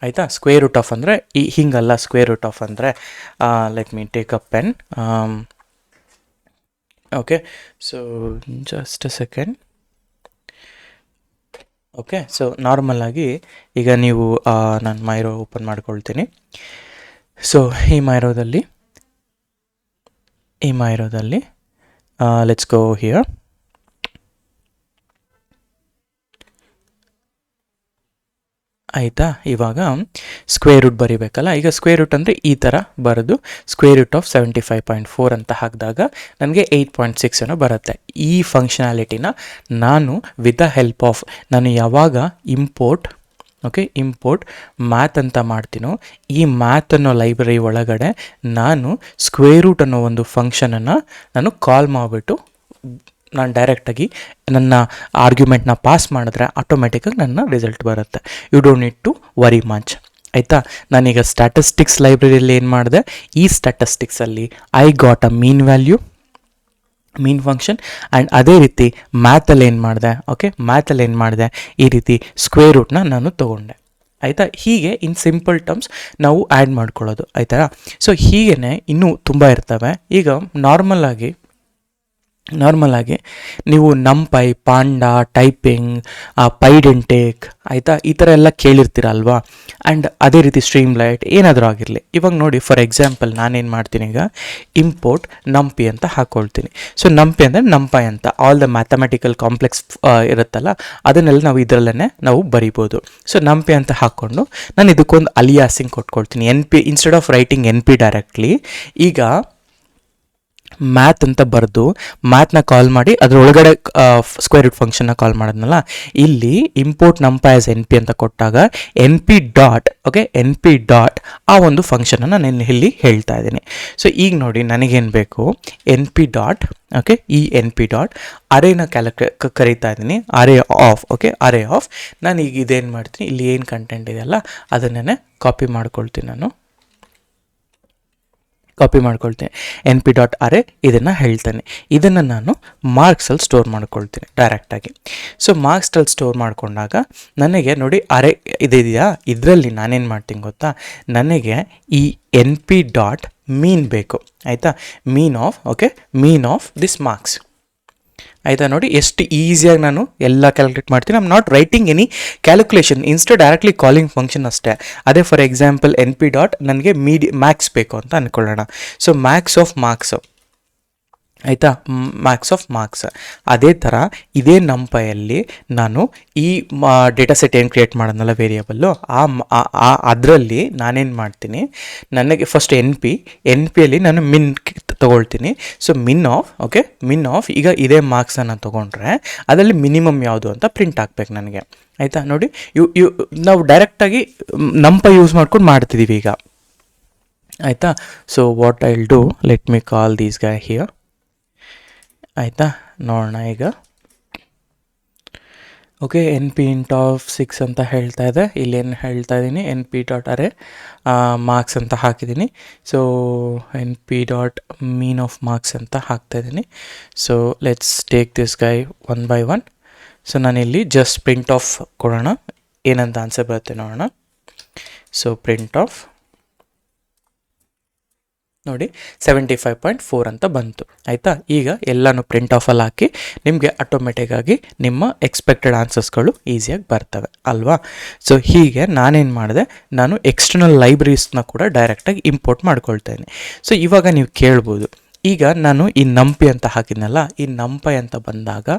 ಆಯಿತಾ? ಸ್ಕ್ವೇರ್ ರೂಟ್ ಆಫ್ ಅಂದರೆ ಹಿಂಗಲ್ಲ, ಸ್ಕ್ವೇರ್ ರೂಟ್ ಆಫ್ ಅಂದರೆ let me take a pen. So just a second. Okay, so ನಾರ್ಮಲಾಗಿ ಈಗ ನೀವು ನಾನು ಮೈರೋ ಓಪನ್ ಮಾಡ್ಕೊಳ್ತೀನಿ. ಸೊ ಈ ಮೈರೋದಲ್ಲಿ ಲೆಟ್ಸ್ ಗೋ ಹಿಯರ್. ಆಯಿತಾ, ಇವಾಗ ಸ್ಕ್ವೇರ್ ರೂಟ್ ಬರೀಬೇಕಲ್ಲ. ಈಗ ಸ್ಕ್ವೇರ್ ರೂಟ್ ಅಂದರೆ ಈ ಥರ ಬರೋದು ಸ್ಕ್ವೇರ್ ರೂಟ್ ಆಫ್ 75.4 ಅಂತ ಹಾಕಿದಾಗ ನನಗೆ 8.6 ಏನೋ ಬರುತ್ತೆ. ಈ ಫಂಕ್ಷನಾಲಿಟಿನ ನಾನು ವಿತ್ ದ ಹೆಲ್ಪ್ ಆಫ್ ನಾನು ಯಾವಾಗ ಇಂಪೋರ್ಟ್ ಮ್ಯಾಥ್ ಅಂತ ಮಾಡ್ತೀನೋ, ಈ ಮ್ಯಾಥ್ ಅನ್ನೋ ಲೈಬ್ರರಿ ಒಳಗಡೆ ನಾನು ಸ್ಕ್ವೇರ್ ರೂಟ್ ಅನ್ನೋ ಒಂದು ಫಂಕ್ಷನನ್ನು ನಾನು ಕಾಲ್ ಮಾಡಿಬಿಟ್ಟು ನಾನು ಡೈರೆಕ್ಟಾಗಿ ನನ್ನ ಆರ್ಗ್ಯುಮೆಂಟ್ನ ಪಾಸ್ ಮಾಡಿದ್ರೆ ಆಟೋಮೆಟಿಕಾಗಿ ನನ್ನ ರಿಸಲ್ಟ್ ಬರುತ್ತೆ. You don't need to worry much. ಆಯಿತಾ, ನಾನೀಗ ಸ್ಟ್ಯಾಟಿಸ್ಟಿಕ್ಸ್ ಲೈಬ್ರರಿಯಲ್ಲಿ ಏನು ಮಾಡಿದೆ, ಈ ಸ್ಟ್ಯಾಟಿಸ್ಟಿಕ್ಸಲ್ಲಿ I got a mean function. And ಅದೇ ರೀತಿ ಮ್ಯಾಥಲ್ಲಿ ಏನು ಮಾಡಿದೆ, ಈ ರೀತಿ ಸ್ಕ್ವೇರ್ ರೂಟ್ನ ನಾನು ತೊಗೊಂಡೆ. ಆಯಿತಾ, ಹೀಗೆ ಇನ್ ಸಿಂಪಲ್ ಟರ್ಮ್ಸ್ ನಾವು ಆ್ಯಡ್ ಮಾಡ್ಕೊಳ್ಳೋದು. ಆಯ್ತಾ, ಸೊ ಹೀಗೇ ಇನ್ನೂ ತುಂಬ ಇರ್ತವೆ. ಈಗ ನಾರ್ಮಲ್ ಆಗಿ ನೀವು ನಂಪೈ, ಪಾಂಡಾ, ಟೈಪಿಂಗ್, ಪೈಡೆಂಟೇಕ್, ಆಯಿತಾ, ಈ ಥರ ಎಲ್ಲ ಕೇಳಿರ್ತೀರ ಅಲ್ವಾ. ಆ್ಯಂಡ್ ಅದೇ ರೀತಿ ಸ್ಟ್ರೀಮ್ ಲೈಟ್ ಏನಾದರೂ ಆಗಿರಲಿ. ಇವಾಗ ನೋಡಿ, ಫಾರ್ ಎಕ್ಸಾಂಪಲ್ ನಾನೇನು ಮಾಡ್ತೀನಿ, ಈಗ ಇಂಪೋರ್ಟ್ ನಂಪಿ ಅಂತ ಹಾಕ್ಕೊಳ್ತೀನಿ. ಸೊ ನಂಪಿ ಅಂದರೆ ನಂಪೈ ಅಂತ ಆಲ್ ದ ಮ್ಯಾಥಮೆಟಿಕಲ್ ಕಾಂಪ್ಲೆಕ್ಸ್ ಇರುತ್ತಲ್ಲ, ಅದನ್ನೆಲ್ಲ ನಾವು ಇದರಲ್ಲೇ ನಾವು ಬರಿಬೋದು. ಸೊ ನಂಪಿ ಅಂತ ಹಾಕ್ಕೊಂಡು ನಾನು ಇದಕ್ಕೊಂದು ಅಲಿಯಾಸಿಂಗ್ ಕೊಟ್ಕೊಳ್ತೀನಿ. Instead of writing NP directly, ಈಗ ಮ್ಯಾಥ್ ಅಂತ ಬರೆದು ಮ್ಯಾಥ್ನ ಕಾಲ್ ಮಾಡಿ ಅದರೊಳಗಡೆ ಸ್ಕ್ವೇರ್ ರೂಟ್ ಫಂಕ್ಷನ್ನ ಕಾಲ್ ಮಾಡಿದ್ನಲ್ಲ, ಇಲ್ಲಿ ಇಂಪೋರ್ಟ್ ನಂಪೈ ಆಸ್ NP ಅಂತ ಕೊಟ್ಟಾಗ NP ಡಾಟ್ ಆ ಒಂದು ಫಂಕ್ಷನನ್ನು ನಾನು ಇಲ್ಲಿ ಹೇಳ್ತಾ ಇದ್ದೀನಿ. ಸೊ ಈಗ ನೋಡಿ, ನನಗೇನು ಬೇಕು, NP ಡಾಟ್ ಈ NP ಡಾಟ್ ಅರೇನ ಕರೀತಾ ಇದ್ದೀನಿ, ಅರೇ ಆಫ್. ನಾನು ಈಗ ಇದೇನು ಮಾಡ್ತೀನಿ, ಇಲ್ಲಿ ಏನು ಕಂಟೆಂಟ್ ಇದೆಯಲ್ಲ ಅದನ್ನೇ ಕಾಪಿ ಮಾಡ್ಕೊಳ್ತೀನಿ. NP ಡಾಟ್ ಅರೇ ಇದನ್ನು ಹೇಳ್ತೇನೆ. ಇದನ್ನು ನಾನು ಮಾರ್ಕ್ಸಲ್ಲಿ ಸ್ಟೋರ್ ಮಾಡ್ಕೊಳ್ತೀನಿ ಡೈರೆಕ್ಟಾಗಿ. ಸೊ ಮಾರ್ಕ್ಸಲ್ಲಿ ಸ್ಟೋರ್ ಮಾಡ್ಕೊಂಡಾಗ ನನಗೆ ನೋಡಿ ಅರೇ ಇದೆಯಾ, ಇದರಲ್ಲಿ ನಾನೇನು ಮಾಡ್ತೀನಿ ಗೊತ್ತಾ, ನನಗೆ ಈ NP ಡಾಟ್ ಮೀನ್ ಬೇಕು. ಆಯಿತಾ, ಮೀನ್ ಆಫ್ ದಿಸ್ ಮಾರ್ಕ್ಸ್. ಆಯಿತಾ, ನೋಡಿ ಎಷ್ಟು ಈಸಿಯಾಗಿ ನಾನು ಎಲ್ಲ ಕ್ಯಾಲ್ಕುಲೇಟ್ ಮಾಡ್ತೀನಿ. I am not writing any calculation, instead directly calling function ಅಷ್ಟೇ. ಅದೇ ಫಾರ್ ಎಕ್ಸಾಂಪಲ್ NP ಡಾಟ್ ನನಗೆ ಮ್ಯಾಕ್ಸ್ ಬೇಕು ಅಂತ ಅಂದ್ಕೊಳ್ಳೋಣ. ಸೊ ಮ್ಯಾಕ್ಸ್ ಆಫ್ ಮಾರ್ಕ್ಸ್, ಆಯಿತಾ, ಮ್ಯಾಕ್ಸ್ ಆಫ್ ಮಾರ್ಕ್ಸ್. ಅದೇ ಥರ ಇದೇ ನಂಪೈಯಲ್ಲಿ ನಾನು ಈ ಡೇಟಾ ಸೆಟ್ ಏನು ಕ್ರಿಯೇಟ್ ಮಾಡೋದಲ್ಲ ವೇರಿಯಬಲ್ಲು, ಅದರಲ್ಲಿ ನಾನೇನು ಮಾಡ್ತೀನಿ, ನನಗೆ ಫಸ್ಟ್ NP ಯಲ್ಲಿ ನಾನು ಮಿನ್ ತೊಗೊಳ್ತೀನಿ. ಸೊ ಮಿನ್ ಆಫ್ ಈಗ ಇದೇ ಮಾರ್ಕ್ಸನ್ನು ತೊಗೊಂಡ್ರೆ ಅದರಲ್ಲಿ ಮಿನಿಮಮ್ ಯಾವುದು ಅಂತ ಪ್ರಿಂಟ್ ಹಾಕ್ಬೇಕು ನನಗೆ. ಆಯಿತಾ, ನೋಡಿ ನಾವು ಡೈರೆಕ್ಟಾಗಿ ನಂಪೈ ಯೂಸ್ ಮಾಡ್ಕೊಂಡು ಮಾಡ್ತಿದ್ದೀವಿ ಈಗ. ಆಯಿತಾ, so what I will do, let me call these Guy here. ಆಯಿತಾ, ನೋಡೋಣ ಈಗ. NP ಇಂಟ್ ಆಫ್ 6 ಅಂತ ಹೇಳ್ತಾ ಇದೆ. ಇಲ್ಲೇನು ಹೇಳ್ತಾ ಇದ್ದೀನಿ, NP ಡಾಟ್ ಅರೇ ಮಾರ್ಕ್ಸ್ ಅಂತ ಹಾಕಿದ್ದೀನಿ. So NP dot mean of marks ಅಂತ ಹಾಕ್ತಾಯಿದ್ದೀನಿ. So let's take this Guy one by one. So ನಾನಿಲ್ಲಿ ಜಸ್ಟ್ ಪ್ರಿಂಟ್ ಆಫ್ ಕೊಡೋಣ, ಏನಂತ ಆನ್ಸರ್ ಬರುತ್ತೆ ನೋಡೋಣ. ಸೊ ಪ್ರಿಂಟ್ ಆಫ್ ನೋಡಿ 75.4 ಅಂತ ಬಂತು. ಆಯಿತಾ, ಈಗ ಎಲ್ಲನೂ ಪ್ರಿಂಟ್ ಆಫಲ್ಲಿ ಹಾಕಿ ನಿಮಗೆ ಆಟೋಮೆಟಿಕ್ಕಾಗಿ ನಿಮ್ಮ ಎಕ್ಸ್ಪೆಕ್ಟೆಡ್ ಆನ್ಸರ್ಸ್ಗಳು ಈಸಿಯಾಗಿ ಬರ್ತವೆ ಅಲ್ವಾ. ಸೊ ಹೀಗೆ ನಾನೇನು ಮಾಡಿದೆ, ನಾನು ಎಕ್ಸ್ಟರ್ನಲ್ ಲೈಬ್ರರೀಸ್ನ ಕೂಡ ಡೈರೆಕ್ಟಾಗಿ ಇಂಪೋರ್ಟ್ ಮಾಡ್ಕೊಳ್ತೇನೆ. ಸೊ ಇವಾಗ ನೀವು ಕೇಳ್ಬೋದು, ಈಗ ನಾನು ಈ ನಂಪಿ ಅಂತ ಹಾಕಿದ್ನಲ್ಲ, ಈ ನಂಪೈ ಅಂತ ಬಂದಾಗ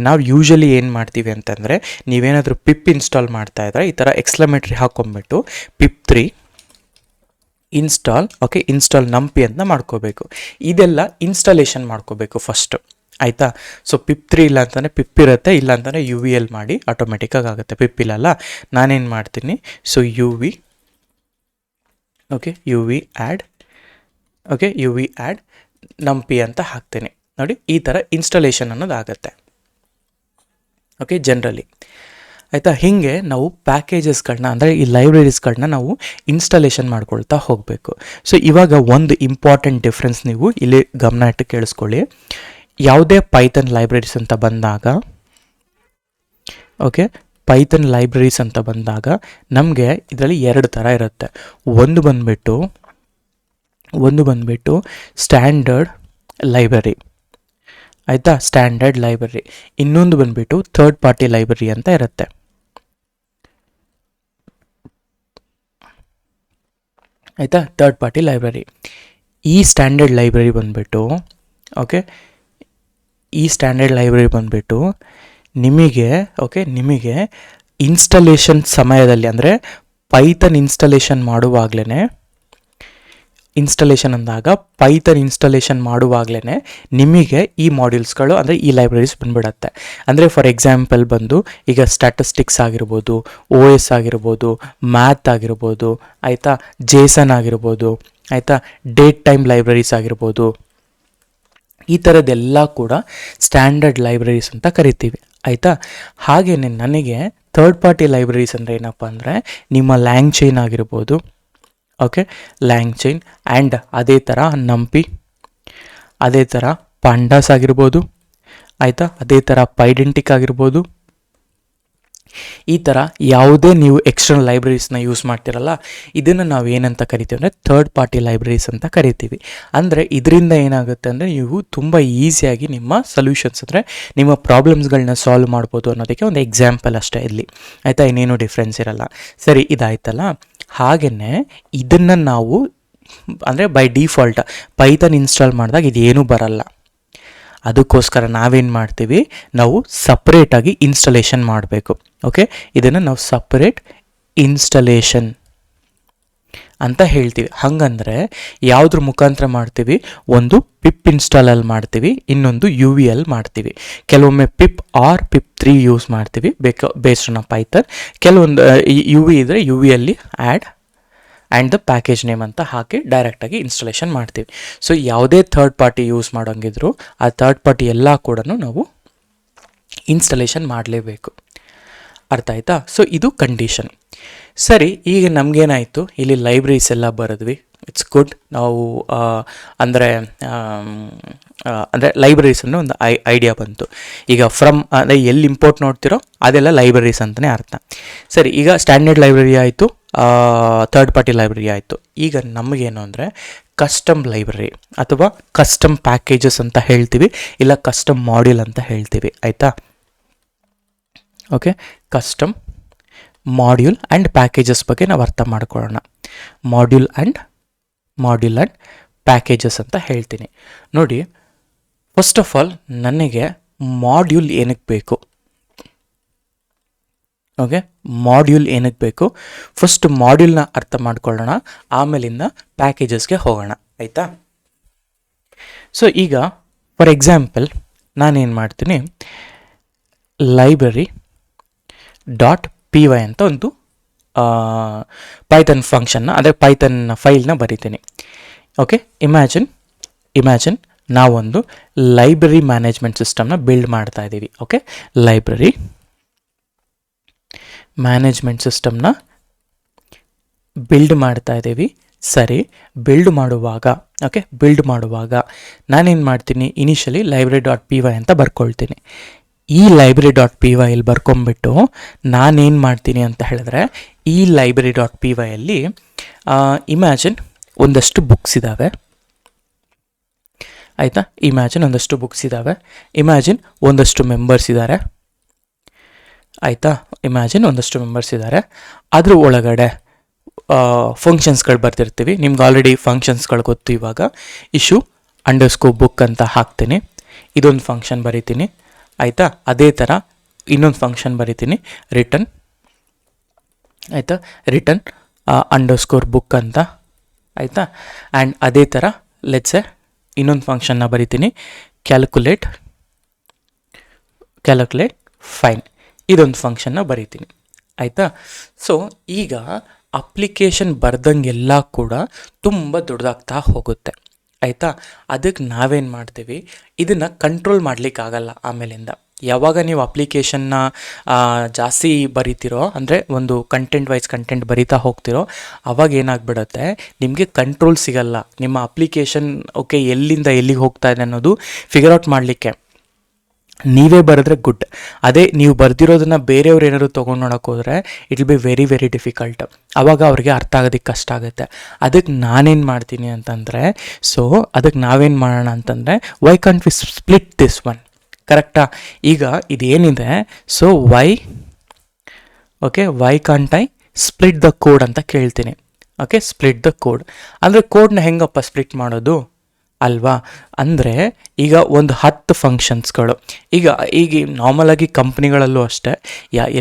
ನಾವು ಯೂಶಲಿ ಏನು ಮಾಡ್ತೀವಿ ಅಂತಂದರೆ, ನೀವೇನಾದರೂ ಪಿಪ್ ಇನ್ಸ್ಟಾಲ್ ಮಾಡ್ತಾ ಇದ್ರೆ ಈ ಥರ ಎಕ್ಸ್ಕ್ಲಮೇಟರಿ ಹಾಕ್ಕೊಂಬಿಟ್ಟು pip3 ಇನ್ಸ್ಟಾಲ್ ನಂಪಿ ಅಂತ ಮಾಡ್ಕೋಬೇಕು. ಇದೆಲ್ಲ ಇನ್ಸ್ಟಾಲೇಷನ್ ಮಾಡ್ಕೋಬೇಕು ಫಸ್ಟು. ಆಯಿತಾ, ಸೊ pip3 ಇಲ್ಲ ಅಂತಲೇ ಪಿಪ್ ಇರುತ್ತೆ, ಇಲ್ಲ ಅಂತಲೇ UVL ಮಾಡಿ ಆಟೋಮೆಟಿಕ್ಕಾಗಿ ಆಗುತ್ತೆ. ಪಿಪ್ ಇಲ್ಲಲ್ಲ, ನಾನೇನು ಮಾಡ್ತೀನಿ, ಸೊ UV ಆ್ಯಡ್ ನಂಪಿ ಅಂತ ಹಾಕ್ತೀನಿ. ನೋಡಿ ಈ ಥರ ಇನ್ಸ್ಟಾಲೇಷನ್ ಅನ್ನೋದು ಆಗುತ್ತೆ. ಜನರಲಿ. ಆಯಿತಾ, ಹೀಗೆ ನಾವು ಪ್ಯಾಕೇಜಸ್ಗಳನ್ನ ಅಂದರೆ ಈ ಲೈಬ್ರರೀಸ್ಗಳನ್ನ ನಾವು ಇನ್ಸ್ಟಾಲೇಷನ್ ಮಾಡ್ಕೊಳ್ತಾ ಹೋಗಬೇಕು. ಸೊ ಇವಾಗ ಒಂದು ಇಂಪಾರ್ಟೆಂಟ್ ಡಿಫ್ರೆನ್ಸ್ ನೀವು ಇಲ್ಲಿ ಗಮನ ಇಟ್ಟು ಕೇಳಿಸ್ಕೊಳ್ಳಿ. ಯಾವುದೇ ಪೈಥನ್ ಲೈಬ್ರರೀಸ್ ಅಂತ ಬಂದಾಗ ನಮಗೆ ಇದರಲ್ಲಿ ಎರಡು ಥರ ಇರುತ್ತೆ. ಒಂದು ಬಂದುಬಿಟ್ಟು ಸ್ಟ್ಯಾಂಡರ್ಡ್ ಲೈಬ್ರರಿ. ಆಯಿತಾ, ಇನ್ನೊಂದು ಬಂದುಬಿಟ್ಟು ಥರ್ಡ್ ಪಾರ್ಟಿ ಲೈಬ್ರರಿ ಅಂತ ಇರುತ್ತೆ. ಆಯಿತಾ. Third party library. ಈ ಸ್ಟ್ಯಾಂಡರ್ಡ್ ಲೈಬ್ರರಿ ಬಂದುಬಿಟ್ಟು ಓಕೆ, ಈ ಸ್ಟ್ಯಾಂಡರ್ಡ್ ಲೈಬ್ರರಿ ಬಂದುಬಿಟ್ಟು ನಿಮಗೆ ಇನ್ಸ್ಟಾಲೇಷನ್ ಸಮಯದಲ್ಲಿ, ಅಂದರೆ ಪೈಥನ್ ಇನ್ಸ್ಟಾಲೇಷನ್ ಮಾಡುವಾಗಲೇ, ಇನ್ಸ್ಟಾಲೇಷನ್ ಅಂದಾಗ ಪೈಥನ್ ಇನ್ಸ್ಟಾಲೇಷನ್ ಮಾಡುವಾಗಲೇ ನಿಮಗೆ ಈ ಮಾಡ್ಯೂಲ್ಸ್ಗಳು, ಅಂದರೆ ಈ ಲೈಬ್ರರೀಸ್ ಬಂದುಬಿಡತ್ತೆ. ಅಂದರೆ ಫಾರ್ ಎಕ್ಸಾಂಪಲ್ ಬಂದು ಈಗ ಸ್ಟ್ಯಾಟಿಸ್ಟಿಕ್ಸ್ ಆಗಿರ್ಬೋದು, OS ಆಗಿರ್ಬೋದು, ಮ್ಯಾಥ್ ಆಗಿರ್ಬೋದು, ಆಯಿತಾ, ಜೇಸನ್ ಆಗಿರ್ಬೋದು, ಆಯಿತಾ, ಡೇಟ್ ಟೈಮ್ ಲೈಬ್ರರೀಸ್ ಆಗಿರ್ಬೋದು, ಈ ಥರದ್ದೆಲ್ಲ ಕೂಡ ಸ್ಟ್ಯಾಂಡರ್ಡ್ ಲೈಬ್ರರೀಸ್ ಅಂತ ಕರಿತೀವಿ, ಆಯಿತಾ. ಹಾಗೆಯೇ ನನಗೆ ಥರ್ಡ್ ಪಾರ್ಟಿ ಲೈಬ್ರರೀಸ್ ಅಂದರೆ ಏನಪ್ಪ ಅಂದರೆ ನಿಮ್ಮ ಲ್ಯಾಂಗ್ ಚೈನ್ ಆಗಿರ್ಬೋದು, ಓಕೆ, ಲ್ಯಾಂಗ್ ಚೈನ್ ಆ್ಯಂಡ್ ಅದೇ ಥರ ನಂಪಿ, ಅದೇ ಥರ ಪಾಂಡಾಸ್ ಆಗಿರ್ಬೋದು, ಆಯಿತಾ, ಅದೇ ಥರ ಪೈಡೆಂಟಿಕ್ ಆಗಿರ್ಬೋದು. ಈ ಥರ ಯಾವುದೇ ನೀವು ಎಕ್ಸ್ಟರ್ನಲ್ ಲೈಬ್ರರೀಸ್ನ ಯೂಸ್ ಮಾಡ್ತಿರಲ್ಲ, ಇದನ್ನು ನಾವು ಏನಂತ ಕರಿತೀವಿ ಅಂದರೆ ಥರ್ಡ್ ಪಾರ್ಟಿ ಲೈಬ್ರರೀಸ್ ಅಂತ ಕರಿತೀವಿ. ಅಂದರೆ ಇದರಿಂದ ಏನಾಗುತ್ತೆ ಅಂದರೆ ನೀವು ತುಂಬ ಈಸಿಯಾಗಿ ನಿಮ್ಮ ಸೊಲ್ಯೂಷನ್ಸ್, ಅಂದರೆ ನಿಮ್ಮ ಪ್ರಾಬ್ಲಮ್ಸ್ಗಳನ್ನ ಸಾಲ್ವ್ ಮಾಡ್ಬೋದು ಅನ್ನೋದಕ್ಕೆ ಒಂದು ಎಕ್ಸಾಂಪಲ್ ಅಷ್ಟೇ ಇಲ್ಲಿ, ಆಯಿತಾ. ಇನ್ನೇನು ಡಿಫ್ರೆನ್ಸ್ ಇರಲ್ಲ. ಸರಿ, ಇದಾಯ್ತಲ್ಲ. ಹಾಗೆಯೇ ಇದನ್ನು ನಾವು, ಅಂದರೆ ಬೈ ಡಿಫಾಲ್ಟ್ ಪೈಥನ್ ಇನ್ಸ್ಟಾಲ್ ಮಾಡಿದಾಗ ಇದೇನೂ ಬರಲ್ಲ. ಅದಕ್ಕೋಸ್ಕರ ನಾವೇನು ಮಾಡ್ತೀವಿ, ನಾವು ಸಪ್ರೇಟಾಗಿ ಇನ್ಸ್ಟಾಲೇಷನ್ ಮಾಡಬೇಕು. ಓಕೆ, ಇದನ್ನು ನಾವು ಸಪ್ರೇಟ್ ಇನ್ಸ್ಟಾಲೇಷನ್ ಅಂತ ಹೇಳ್ತೀವಿ. ಹಾಗಂದರೆ ಯಾವುದ್ರ ಮುಖಾಂತರ ಮಾಡ್ತೀವಿ, ಒಂದು ಪಿಪ್ ಇನ್ಸ್ಟಾಲಲ್ಲಿ ಮಾಡ್ತೀವಿ, ಇನ್ನೊಂದು UVL ಮಾಡ್ತೀವಿ. ಕೆಲವೊಮ್ಮೆ ಪಿಪ್ ಆರ್ pip3 ಯೂಸ್ ಮಾಡ್ತೀವಿ ಬೇಸ್ಡ್ ಆನ್ ಪೈಥನ್. ಕೆಲವೊಂದು UV ಇದ್ದರೆ UVಯಲ್ಲಿ ಆ್ಯಂಡ್ ದ ಪ್ಯಾಕೇಜ್ ನೇಮ್ ಅಂತ ಹಾಕಿ ಡೈರೆಕ್ಟಾಗಿ ಇನ್ಸ್ಟಾಲೇಷನ್ ಮಾಡ್ತೀವಿ. ಸೊ ಯಾವುದೇ ಥರ್ಡ್ ಪಾರ್ಟಿ ಯೂಸ್ ಮಾಡೋಂಗಿದ್ರು ಆ ಥರ್ಡ್ ಪಾರ್ಟಿ ಎಲ್ಲ ಕೂಡ ನಾವು ಇನ್ಸ್ಟಾಲೇಷನ್ ಮಾಡಲೇಬೇಕು. ಅರ್ಥ ಆಯ್ತಾ? ಸೊ ಇದು ಕಂಡೀಷನ್. ಸರಿ, ಈಗ ನಮಗೇನಾಯಿತು, ಇಲ್ಲಿ ಲೈಬ್ರರೀಸ್ ಎಲ್ಲ ಬರೆದ್ವಿ, ಇಟ್ಸ್ ಗುಡ್. ನಾವು ಅಂದರೆ ಲೈಬ್ರರೀಸ್ ಅನ್ನೋ ಒಂದು ಐಡಿಯಾ ಬಂತು. ಈಗ ಫ್ರಮ್ ಅಂದರೆ ಎಲ್ಲಿ ಇಂಪೋರ್ಟ್ ನೋಡ್ತಿರೋ ಅದೆಲ್ಲ ಲೈಬ್ರರೀಸ್ ಅಂತಲೇ ಅರ್ಥ. ಸರಿ, ಈಗ ಸ್ಟ್ಯಾಂಡರ್ಡ್ ಲೈಬ್ರರಿ ಆಯಿತು, ಥರ್ಡ್ ಪಾರ್ಟಿ ಲೈಬ್ರರಿ ಆಯಿತು. ಈಗ ನಮಗೇನು ಅಂದರೆ ಕಸ್ಟಮ್ ಲೈಬ್ರರಿ ಅಥವಾ ಕಸ್ಟಮ್ ಪ್ಯಾಕೇಜಸ್ ಅಂತ ಹೇಳ್ತೀವಿ, ಇಲ್ಲ ಕಸ್ಟಮ್ ಮಾಡ್ಯೂಲ್ ಅಂತ ಹೇಳ್ತೀವಿ, ಆಯಿತಾ. Okay, custom module and packages ಬಗ್ಗೆ ನಾವು ಅರ್ಥ ಮಾಡ್ಕೊಳ್ಳೋಣ. ಮಾಡ್ಯೂಲ್ ಆ್ಯಂಡ್ ಪ್ಯಾಕೇಜಸ್ ಅಂತ ಹೇಳ್ತೀನಿ ನೋಡಿ. ಫಸ್ಟ್ ಆಫ್ ಆಲ್ ನನಗೆ ಮಾಡ್ಯೂಲ್ ಏನಕ್ಕೆ ಬೇಕು, ಓಕೆ, ಮಾಡ್ಯೂಲ್ ಏನಕ್ಕೆ ಬೇಕು, ಫಸ್ಟ್ ಮಾಡ್ಯೂಲ್ನ ಅರ್ಥ ಮಾಡ್ಕೊಳ್ಳೋಣ, ಆಮೇಲಿಂದ ಪ್ಯಾಕೇಜಸ್ಗೆ ಹೋಗೋಣ, ಆಯಿತಾ. ಸೊ ಈಗ ಫಾರ್ ಎಕ್ಸಾಂಪಲ್ ನಾನೇನು ಮಾಡ್ತೀನಿ, ಲೈಬ್ರರಿ .py ಅಂತ ಒಂದು ಪೈಥನ್ ಫಂಕ್ಷನ್ನ, ಅಂದರೆ ಪೈಥನ್ ಫೈಲ್ನ ಬರಿತೀನಿ. ಓಕೆ, ಇಮ್ಯಾಜಿನ್ ನಾವೊಂದು ಲೈಬ್ರರಿ ಮ್ಯಾನೇಜ್ಮೆಂಟ್ ಸಿಸ್ಟಮ್ನ ಬಿಲ್ಡ್ ಮಾಡ್ತಾ ಇದ್ದೀವಿ. ಓಕೆ, ಲೈಬ್ರರಿ ಮ್ಯಾನೇಜ್ಮೆಂಟ್ ಸಿಸ್ಟಮ್ನ ಬಿಲ್ಡ್ ಮಾಡ್ತಾ ಇದ್ದೀವಿ. ಸರಿ, ಬಿಲ್ಡ್ ಮಾಡುವಾಗ ನಾನೇನು ಮಾಡ್ತೀನಿ, ಇನಿಷಿಯಲಿ library.py ಅಂತ ಬರ್ಕೊಳ್ತೀನಿ. ಈ library.py ಇಲ್ಲಿ ಬರ್ಕೊಂಬಿಟ್ಟು ನಾನೇನು ಮಾಡ್ತೀನಿ ಅಂತ ಹೇಳಿದ್ರೆ, ಈ library.py ಇಮ್ಯಾಜಿನ್ ಒಂದಷ್ಟು ಬುಕ್ಸ್ ಇದ್ದಾವೆ, ಆಯಿತಾ. ಇಮ್ಯಾಜಿನ್ ಒಂದಷ್ಟು ಮೆಂಬರ್ಸ್ ಇದ್ದಾರೆ, ಆಯಿತಾ. ಅದ್ರ ಒಳಗಡೆ ಫಂಕ್ಷನ್ಸ್ಗಳು ಬರ್ತಿರ್ತೀವಿ. ನಿಮ್ಗೆ ಆಲ್ರೆಡಿ ಫಂಕ್ಷನ್ಸ್ಗಳು ಗೊತ್ತು. ಇವಾಗ issue_book ಅಂತ ಹಾಕ್ತೀನಿ, ಇದೊಂದು ಫಂಕ್ಷನ್ ಬರಿತೀನಿ, ಆಯಿತಾ. ಅದೇ ಥರ ಇನ್ನೊಂದು ಫಂಕ್ಷನ್ ಬರಿತೀನಿ, ರಿಟರ್ನ್ _book ಅಂತ, ಆಯಿತಾ. ಆ್ಯಂಡ್ ಅದೇ ಥರ ಲೆಟ್ಸೆ ಇನ್ನೊಂದು ಫಂಕ್ಷನ್ನ ಬರಿತೀನಿ, ಕ್ಯಾಲ್ಕುಲೇಟ್ ಫೈನ್, ಇದೊಂದು ಫಂಕ್ಷನ್ನ ಬರಿತೀನಿ, ಆಯಿತಾ. ಸೊ ಈಗ ಅಪ್ಲಿಕೇಶನ್ ಬರ್ದಂಗೆಲ್ಲ ಕೂಡ ತುಂಬ ದೊಡ್ಡದಾಗ್ತಾ ಹೋಗುತ್ತೆ, ಆಯಿತಾ. ಅದಕ್ಕೆ ನಾವೇನು ಮಾಡ್ತೀವಿ, ಇದನ್ನು ಕಂಟ್ರೋಲ್ ಮಾಡಲಿಕ್ಕಾಗಲ್ಲ. ಆಮೇಲಿಂದ ಯಾವಾಗ ನೀವು ಅಪ್ಲಿಕೇಶನ್ನ ಜಾಸ್ತಿ ಬರಿತೀರೋ, ಅಂದರೆ ಒಂದು ಕಂಟೆಂಟ್ ಬರಿತಾ ಹೋಗ್ತಿರೋ, ಅವಾಗ ಏನಾಗ್ಬಿಡುತ್ತೆ, ನಿಮಗೆ ಕಂಟ್ರೋಲ್ ಸಿಗಲ್ಲ. ನಿಮ್ಮ ಅಪ್ಲಿಕೇಶನ್ ಓಕೆ ಎಲ್ಲಿಂದ ಎಲ್ಲಿಗೆ ಹೋಗ್ತಾ ಇದೆ ಅನ್ನೋದು ಫಿಗರ್ ಔಟ್ ಮಾಡಲಿಕ್ಕೆ ನೀವೇ ಬರೆದ್ರೆ ಗುಡ್. ಅದೇ ನೀವು ಬರೆದಿರೋದನ್ನು ಬೇರೆಯವ್ರು ಏನಾದ್ರು ತೊಗೊಂಡು ನೋಡೋಕೆ ಹೋದರೆ it will be very very difficult. ಆವಾಗ ಅವ್ರಿಗೆ ಅರ್ಥ ಆಗೋದಕ್ಕೆ ಕಷ್ಟ ಆಗುತ್ತೆ. ಅದಕ್ಕೆ ನಾನೇನು ಮಾಡ್ತೀನಿ ಅಂತಂದರೆ, ಸೊ ಅದಕ್ಕೆ ನಾವೇನು ಮಾಡೋಣ ಅಂತಂದರೆ, why can't we split this one, ಕರೆಕ್ಟಾ. ಈಗ ಇದೇನಿದೆ, so why can't I split the code ಅಂತ ಕೇಳ್ತೀನಿ, ಓಕೆ, ಸ್ಪ್ಲಿಟ್ ದ ಕೋಡ್ ಅಂದರೆ ಕೋಡ್ನ ಹೆಂಗಪ್ಪ ಸ್ಪ್ಲಿಟ್ ಮಾಡೋದು ಅಲ್ವಾ? ಅಂದರೆ ಈಗ ಒಂದು 10 ಫಂಕ್ಷನ್ಸ್ಗಳು ಈಗ ನಾರ್ಮಲಾಗಿ ಕಂಪ್ನಿಗಳಲ್ಲೂ ಅಷ್ಟೇ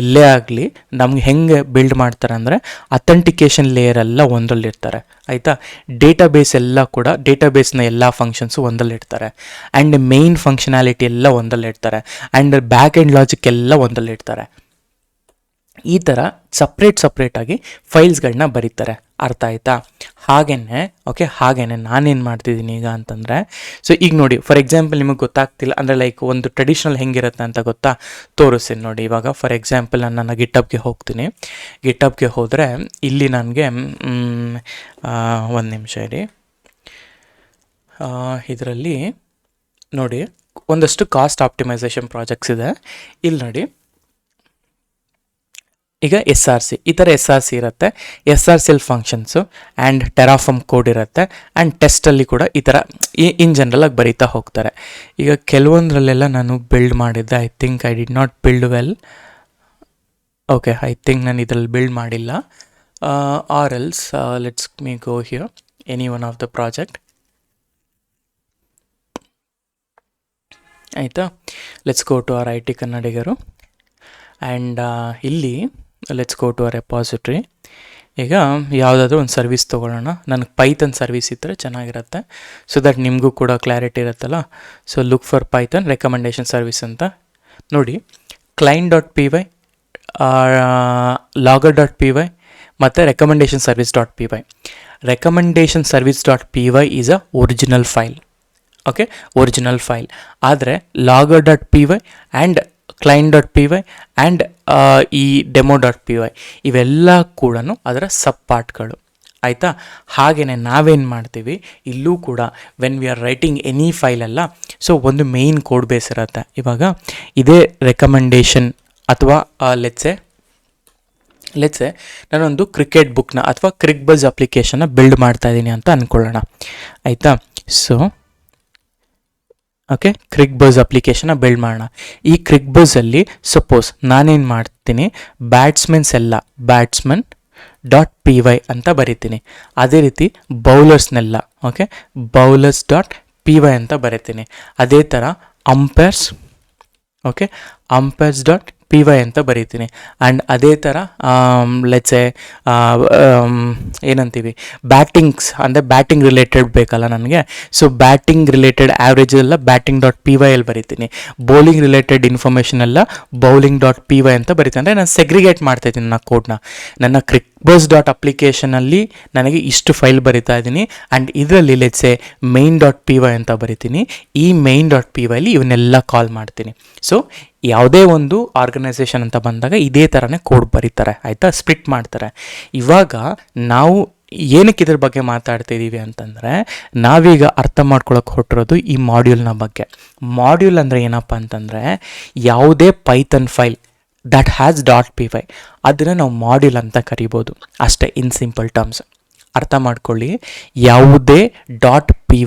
ಎಲ್ಲೇ ಆಗಲಿ ನಮ್ಗೆ ಹೆಂಗೆ ಬಿಲ್ಡ್ ಮಾಡ್ತಾರೆ ಅಂದರೆ ಅಥೆಂಟಿಕೇಷನ್ ಲೇಯರ್ ಎಲ್ಲ ಒಂದರಲ್ಲಿರ್ತಾರೆ ಆಯಿತಾ. ಡೇಟಾಬೇಸ್ ಎಲ್ಲ ಕೂಡ ಡೇಟಾಬೇಸ್ನ ಎಲ್ಲ ಫಂಕ್ಷನ್ಸು ಒಂದರಲ್ಲಿರ್ತಾರೆ. ಆ್ಯಂಡ್ ಮೇಯ್ನ್ ಫಂಕ್ಷನಾಲಿಟಿ ಎಲ್ಲ ಒಂದರಲ್ಲಿರ್ತಾರೆ. ಆ್ಯಂಡ್ ಬ್ಯಾಕ್ ಎಂಡ್ ಲಾಜಿಕ್ ಎಲ್ಲ ಒಂದರಲ್ಲಿರ್ತಾರೆ. ಈ ಥರ ಸಪ್ರೇಟಾಗಿ ಫೈಲ್ಸ್ಗಳನ್ನ ಬರೀತಾರೆ. ಅರ್ಥ ಆಯ್ತಾ? ಹಾಗೇನೆ ನಾನೇನು ಮಾಡ್ತಿದ್ದೀನಿ ಈಗ ಅಂತಂದರೆ, ಸೊ ಈಗ ನೋಡಿ ಫಾರ್ ಎಕ್ಸಾಂಪಲ್ ನಿಮಗೆ ಗೊತ್ತಾಗ್ತಿಲ್ಲ ಅಂದರೆ ಲೈಕ್ ಒಂದು ಟ್ರೆಡಿಷ್ನಲ್ ಹೆಂಗಿರುತ್ತೆ ಅಂತ ಗೊತ್ತಾ, ತೋರಿಸ್ತೀನಿ ನೋಡಿ. ಇವಾಗ ಫಾರ್ ಎಕ್ಸಾಂಪಲ್ ನಾನು ನನ್ನ ಗಿಟಬ್ಗೆ ಹೋಗ್ತೀನಿ. ಗಿಟಬ್ಗೆ ಹೋದರೆ ಇಲ್ಲಿ ನನಗೆ ಒಂದು ನಿಮಿಷ ಇರಿ, ಇದರಲ್ಲಿ ನೋಡಿ ಒಂದಷ್ಟು ಕಾಸ್ಟ್ ಆಪ್ಟಿಮೈಸೇಷನ್ ಪ್ರಾಜೆಕ್ಟ್ಸ್ ಇದೆ. ಇಲ್ಲಿ ನೋಡಿ ಈಗ SRC ಈ ಥರ SRC ಇರುತ್ತೆ. SRCL ಫಂಕ್ಷನ್ಸು ಆ್ಯಂಡ್ ಟೆರಾಫಾರ್ಮ್ ಕೋಡ್ ಇರುತ್ತೆ. ಆ್ಯಂಡ್ ಟೆಸ್ಟಲ್ಲಿ ಕೂಡ ಈ ಥರ ಇನ್ ಜನರಲಾಗಿ ಬರೀತಾ ಹೋಗ್ತಾರೆ. ಈಗ ಕೆಲವೊಂದರಲ್ಲೆಲ್ಲ ನಾನು ಬಿಲ್ಡ್ ಮಾಡಿದ್ದೆ. I think I did not build well. Okay, I think ನಾನು ಇದರಲ್ಲಿ ಬಿಲ್ಡ್ ಮಾಡಿಲ್ಲ. Or else let's me go here any one of the project. ಆಯಿತಾ, let's go to our IT ಕನ್ನಡಿಗರು. ಆ್ಯಂಡ್ ಇಲ್ಲಿ let's go to a repository. ಈಗ ಯಾವುದಾದ್ರೂ ಒಂದು service ತೊಗೊಳ್ಳೋಣ. ನನಗೆ ಪೈಥನ್ ಸರ್ವಿಸ್ ಇದ್ದರೆ ಚೆನ್ನಾಗಿರುತ್ತೆ, ಸೊ ದಟ್ ನಿಮಗೂ ಕೂಡ ಕ್ಲಾರಿಟಿ ಇರುತ್ತಲ್ಲ. So look for Python recommendation service ಅಂತ ನೋಡಿ. client.py, logger.py ಮತ್ತು ರೆಕಮೆಂಡೇಷನ್ ಸರ್ವಿಸ್.py. ರೆಕಮೆಂಡೇಷನ್ ಸರ್ವಿಸ್.py is a original file. Okay, original file. ಆದರೆ logger.py ಆ್ಯಂಡ್ client.py ಆ್ಯಂಡ್ ಈ ಡೆಮೋ.py ಇವೆಲ್ಲ ಕೂಡ ಅದರ ಸಬ್ ಪಾರ್ಟ್ಗಳು. ಆಯಿತಾ? ಹಾಗೆಯೇ ನಾವೇನು ಮಾಡ್ತೀವಿ ಇಲ್ಲೂ ಕೂಡ when we are writing any ಫೈಲೆಲ್ಲ, ಸೊ ಒಂದು ಮೇಯ್ನ್ ಕೋಡ್ ಬೇಸ್ ಇರುತ್ತೆ. ಇವಾಗ ಇದೇ ರೆಕಮೆಂಡೇಷನ್ ಅಥವಾ ಲೆಟ್ಸೆ ನಾನೊಂದು ಕ್ರಿಕೆಟ್ ಬುಕ್ನ ಅಥವಾ ಕ್ರಿಕ್ಬಜ್ ಅಪ್ಲಿಕೇಶನ್ನ ಬಿಲ್ಡ್ ಮಾಡ್ತಾ ಇದ್ದೀನಿ ಅಂತ ಅಂದ್ಕೊಳ್ಳೋಣ. ಆಯಿತಾ? ಸೊ ಓಕೆ, ಕ್ರಿಕ್ಬಜ್ ಅಪ್ಲಿಕೇಶನ್ನ ಬಿಲ್ಡ್ ಮಾಡೋಣ. ಈ ಕ್ರಿಕ್ಬಜಲ್ಲಿ ಸಪೋಸ್ ನಾನೇನು ಮಾಡ್ತೀನಿ, ಬ್ಯಾಟ್ಸ್ಮನ್.py ಅಂತ ಬರಿತೀನಿ. ಅದೇ ರೀತಿ ಬೌಲರ್ಸ್ನೆಲ್ಲ ಓಕೆ ಬೌಲರ್ಸ್.py ಅಂತ ಬರಿತೀನಿ. ಅದೇ ಥರ ಅಂಪೈರ್ಸ್.py ಅಂತ ಬರೀತೀನಿ. ಆ್ಯಂಡ್ ಅದೇ ಥರ ಲೆಟ್ಸೆ ಏನಂತೀವಿ ಬ್ಯಾಟಿಂಗ್ಸ್ ಅಂದರೆ ಬ್ಯಾಟಿಂಗ್ ರಿಲೇಟೆಡ್ ಬೇಕಲ್ಲ ನನಗೆ, ಸೊ ಬ್ಯಾಟಿಂಗ್ ರಿಲೇಟೆಡ್ ಆ್ಯಾವ್ರೇಜ್ ಎಲ್ಲ ಬ್ಯಾಟಿಂಗ್.py ಅಲ್ಲಿ ಬರೀತೀನಿ. ಬೌಲಿಂಗ್ ರಿಲೇಟೆಡ್ ಇನ್ಫಾರ್ಮೇಷನ್ ಎಲ್ಲ ಬೌಲಿಂಗ್.py ಅಂತ ಬರೀತೀನಿ. ಅಂದರೆ ನಾನು ಸೆಗ್ರಿಗೇಟ್ ಮಾಡ್ತಾಯಿದ್ದೀನಿ ನನ್ನ ಕೋಡ್ನ. ನನ್ನ ಕ್ರಿಕ್ಬಜ್.ಅಪ್ಲಿಕೇಶನಲ್ಲಿ ನನಗೆ ಇಷ್ಟು ಫೈಲ್ ಬರಿತಾ ಇದ್ದೀನಿ. ಆ್ಯಂಡ್ ಇದರಲ್ಲಿ ಲೆಟ್ಸೆ main.py ಅಂತ ಬರಿತೀನಿ. ಈ main.py ಅಲ್ಲಿ ಇವನ್ನೆಲ್ಲ ಕಾಲ್ ಮಾಡ್ತೀನಿ. ಸೊ ಯಾವುದೇ ಒಂದು ಆರ್ಗನೈಸೇಷನ್ ಅಂತ ಬಂದಾಗ ಇದೇ ಥರನೇ ಕೋಡ್ ಬರೀತಾರೆ. ಆಯಿತಾ? ಸ್ಪ್ಲಿಟ್ ಮಾಡ್ತಾರೆ. ಇವಾಗ ನಾವು ಏನಕ್ಕೆ ಇದ್ರ ಬಗ್ಗೆ ಮಾತಾಡ್ತಿದ್ದೀವಿ ಅಂತಂದರೆ, ನಾವೀಗ ಅರ್ಥ ಮಾಡ್ಕೊಳಕ್ಕೆ ಹೊಟ್ಟಿರೋದು ಈ ಮಾಡ್ಯೂಲ್ನ ಬಗ್ಗೆ. ಮಾಡ್ಯೂಲ್ ಅಂದರೆ ಏನಪ್ಪ ಅಂತಂದರೆ, ಯಾವುದೇ Python file that has .py ಅದನ್ನು ನಾವು ಮಾಡ್ಯೂಲ್ ಅಂತ ಕರಿಬೋದು ಅಷ್ಟೇ, ಇನ್ ಸಿಂಪಲ್ ಟರ್ಮ್ಸ್. ಅರ್ಥ ಮಾಡ್ಕೊಳ್ಳಿ, ಯಾವುದೇ .py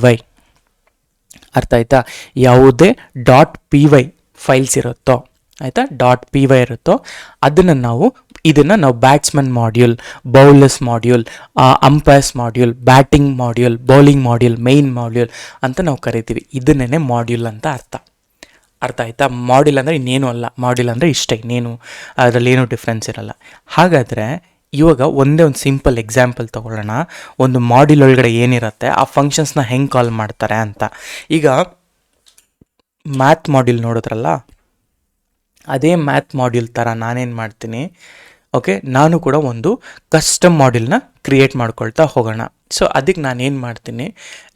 ಅರ್ಥ ಆಯ್ತಾ, ಯಾವುದೇ .py ಫೈಲ್ಸ್ ಇರುತ್ತೋ ಆಯಿತಾ, .py ಇರುತ್ತೋ ಅದನ್ನು ನಾವು batsman module, bowlers module, umpires module, batting module, bowling module, main module ಅಂತ ನಾವು ಕರಿತೀವಿ. ಇದನ್ನೇ ಮಾಡ್ಯೂಲ್ ಅಂತ ಅರ್ಥ ಆಯ್ತಾ? ಮಾಡ್ಯೂಲ್ ಅಂದರೆ ಇನ್ನೇನು ಅಲ್ಲ, ಮಾಡ್ಯೂಲ್ ಅಂದರೆ ಇಷ್ಟೇ, ಇನ್ನೇನು ಅದರಲ್ಲಿ ಏನೂ ಡಿಫ್ರೆನ್ಸ್ ಇರಲ್ಲ. ಹಾಗಾದರೆ ಇವಾಗ ಒಂದೇ ಒಂದು ಸಿಂಪಲ್ ಎಕ್ಸಾಂಪಲ್ ತೊಗೊಳ್ಳೋಣ. ಒಂದು ಮಾಡ್ಯೂಲ್ ಒಳಗಡೆ ಏನಿರುತ್ತೆ, ಆ ಫಂಕ್ಷನ್ಸ್ನ ಹೆಂಗೆ ಕಾಲ್ ಮಾಡ್ತಾರೆ ಅಂತ. ಈಗ ಮ್ಯಾಥ್ ಮಾಡ್ಯೂಲ್ ನೋಡಿದ್ರಲ್ಲ, ಅದೇ ಮ್ಯಾಥ್ ಮಾಡ್ಯೂಲ್ ಥರ ನಾನೇನು ಮಾಡ್ತೀನಿ, ಓಕೆ ನಾನು ಕೂಡ ಒಂದು ಕಸ್ಟಮ್ ಮಾಡ್ಯೂಲ್ನ ಕ್ರಿಯೇಟ್ ಮಾಡ್ಕೊಳ್ತಾ ಹೋಗೋಣ. ಸೊ ಅದಕ್ಕೆ ನಾನೇನು ಮಾಡ್ತೀನಿ,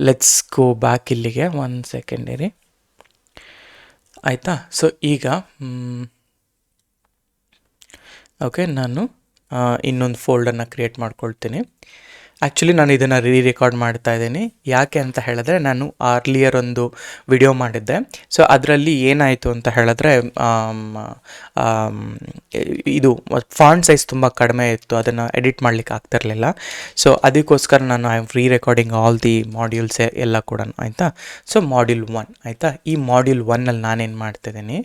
ಲೆಟ್ಸ್ ಗೋ ಬ್ಯಾಕ್ ಇಲ್ಲಿಗೆ, 1 ಸೆಕೆಂಡ್ ಇರಿ. ಆಯಿತಾ? ಸೊ ಈಗ ಓಕೆ ನಾನು ಇನ್ನೊಂದು ಫೋಲ್ಡರ್ನ ಕ್ರಿಯೇಟ್ ಮಾಡ್ಕೊಳ್ತೀನಿ. ಆ್ಯಕ್ಚುಲಿ ನಾನು ಇದನ್ನು ರೆಕಾರ್ಡ್ ಮಾಡ್ತಾ ಇದ್ದೀನಿ. ಯಾಕೆ ಅಂತ ಹೇಳಿದ್ರೆ, ನಾನು ಅರ್ಲಿಯರ್ ಒಂದು ವಿಡಿಯೋ ಮಾಡಿದ್ದೆ. ಸೊ ಅದರಲ್ಲಿ ಏನಾಯಿತು ಅಂತ ಹೇಳಿದ್ರೆ, ಇದು ಫಾಂಟ್ ಸೈಜ್ ತುಂಬ ಕಡಿಮೆ ಇತ್ತು, ಅದನ್ನು ಎಡಿಟ್ ಮಾಡಲಿಕ್ಕೆ ಆಗ್ತಿರಲಿಲ್ಲ. ಸೊ ಅದಕ್ಕೋಸ್ಕರ ನಾನು I am recording all the modules ಎಲ್ಲ ಕೂಡ. ಆಯಿತಾ? ಸೊ ಮಾಡ್ಯೂಲ್ 1 ಆಯಿತಾ? ಈ ಮಾಡ್ಯೂಲ್ 1ಅಲ್ಲಿ ನಾನೇನು ಮಾಡ್ತಿದ್ದೀನಿ,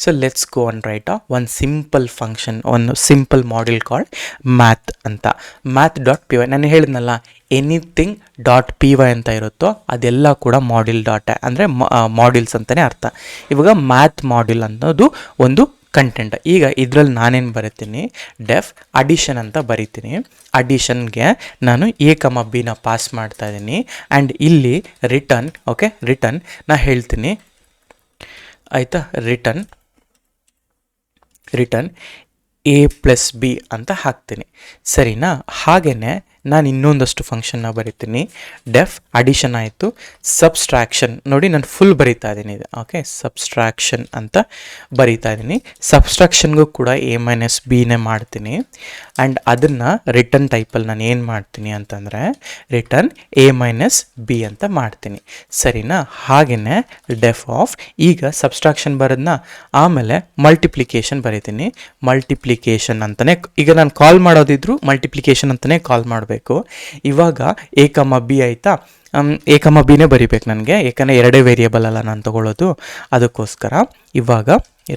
so let's go on right ಒಂದು ಸಿಂಪಲ್ ಫಂಕ್ಷನ್, ಒಂದು ಸಿಂಪಲ್ ಮಾಡ್ಯೂಲ್ ಕಾಲ್ಡ್ ಮ್ಯಾಥ್ ಅಂತ. ಮ್ಯಾಥ್.py ನಾನು ಹೇಳಿದ್ನಲ್ಲ ಹೇಳಿದ್ನಲ್ಲ, ಎನಿಥಿಂಗ್ ಡಾಟ್ ಪಿ ವೈ ಅಂತ ಇರುತ್ತೋ ಅದೆಲ್ಲ ಕೂಡ ಮಾಡ್ಯೂಲ್ ಡಾಟ್ ಅಂದರೆ ಮಾಡ್ಯೂಲ್ಸ್ ಅಂತಲೇ ಅರ್ಥ. ಇವಾಗ ಮ್ಯಾಥ್ ಮಾಡ್ಯೂಲ್ ಅನ್ನೋದು ಒಂದು ಕಂಟೆಂಟ್. ಈಗ ಇದರಲ್ಲಿ ನಾನೇನು ಬರಿತೀನಿ, ಡೆಫ್ ಅಡಿಷನ್ ಅಂತ ಬರಿತೀನಿ. ಅಡಿಷನ್ಗೆ ನಾನು ಎ ಕಮ ಬಿನ ಪಾಸ್ ಮಾಡ್ತಾ ಇದ್ದೀನಿ. ಆ್ಯಂಡ್ ಇಲ್ಲಿ ರಿಟರ್ನ್, ಓಕೆ, ರಿಟರ್ನ್ ನಾ ಹೇಳ್ತೀನಿ ಆಯಿತಾ, ರಿಟರ್ನ್ ಎ ಪ್ಲಸ್ ಬಿ ಅಂತ ಹಾಕ್ತೀನಿ, ಸರಿನಾ? ಹಾಗೆಯೇ ನಾನು ಇನ್ನೊಂದಷ್ಟು ಫಂಕ್ಷನ್ನ ಬರಿತೀನಿ. ಡೆಫ್ ಅಡಿಷನ್ ಆಯಿತು, ಸಬ್ಸ್ಟ್ರಾಕ್ಷನ್ ನೋಡಿ ನಾನು ಫುಲ್ ಬರಿತಾ ಇದ್ದೀನಿ ಇದು, ಓಕೆ, ಸಬ್ಸ್ಟ್ರಾಕ್ಷನ್ ಅಂತ ಬರಿತಾ ಇದ್ದೀನಿ. ಸಬ್ಸ್ಟ್ರಾಕ್ಷನ್ಗೂ ಕೂಡ ಎ ಮೈನಸ್ ಬಿನೇ ಮಾಡ್ತೀನಿ. ಆ್ಯಂಡ್ ಅದನ್ನು ರಿಟರ್ನ್ ಟೈಪಲ್ಲಿ ನಾನು ಏನು ಮಾಡ್ತೀನಿ ಅಂತಂದರೆ ರಿಟರ್ನ್ ಎ ಮೈನಸ್ ಬಿ ಅಂತ ಮಾಡ್ತೀನಿ, ಸರಿನಾ? ಹಾಗೆಯೇ ಡೆಫ್ ಆಫ್, ಈಗ ಸಬ್ಸ್ಟ್ರಾಕ್ಷನ್ ಬರೋದನ್ನ ಆಮೇಲೆ ಮಲ್ಟಿಪ್ಲಿಕೇಶನ್ ಬರಿತೀನಿ. ಮಲ್ಟಿಪ್ಲಿಕೇಶನ್ ಅಂತಲೇ ಈಗ ನಾನು ಕಾಲ್ ಮಾಡೋದಿದ್ರು ಮಲ್ಟಿಪ್ಲಿಕೇಶನ್ ಅಂತಲೇ ಕಾಲ್ ಮಾಡಬೇಕು. ಇವಾಗ ಎ ಕಮ ಬಿ ಆಯಿತಾ, ಎ ಕಮ ಬಿನೇ ಬರಿಬೇಕು ನನಗೆ, ಯಾಕಂದರೆ ಎರಡೇ ವೇರಿಯೇಬಲ್ ಅಲ್ಲ ನಾನು ತೊಗೊಳ್ಳೋದು, ಅದಕ್ಕೋಸ್ಕರ ಇವಾಗ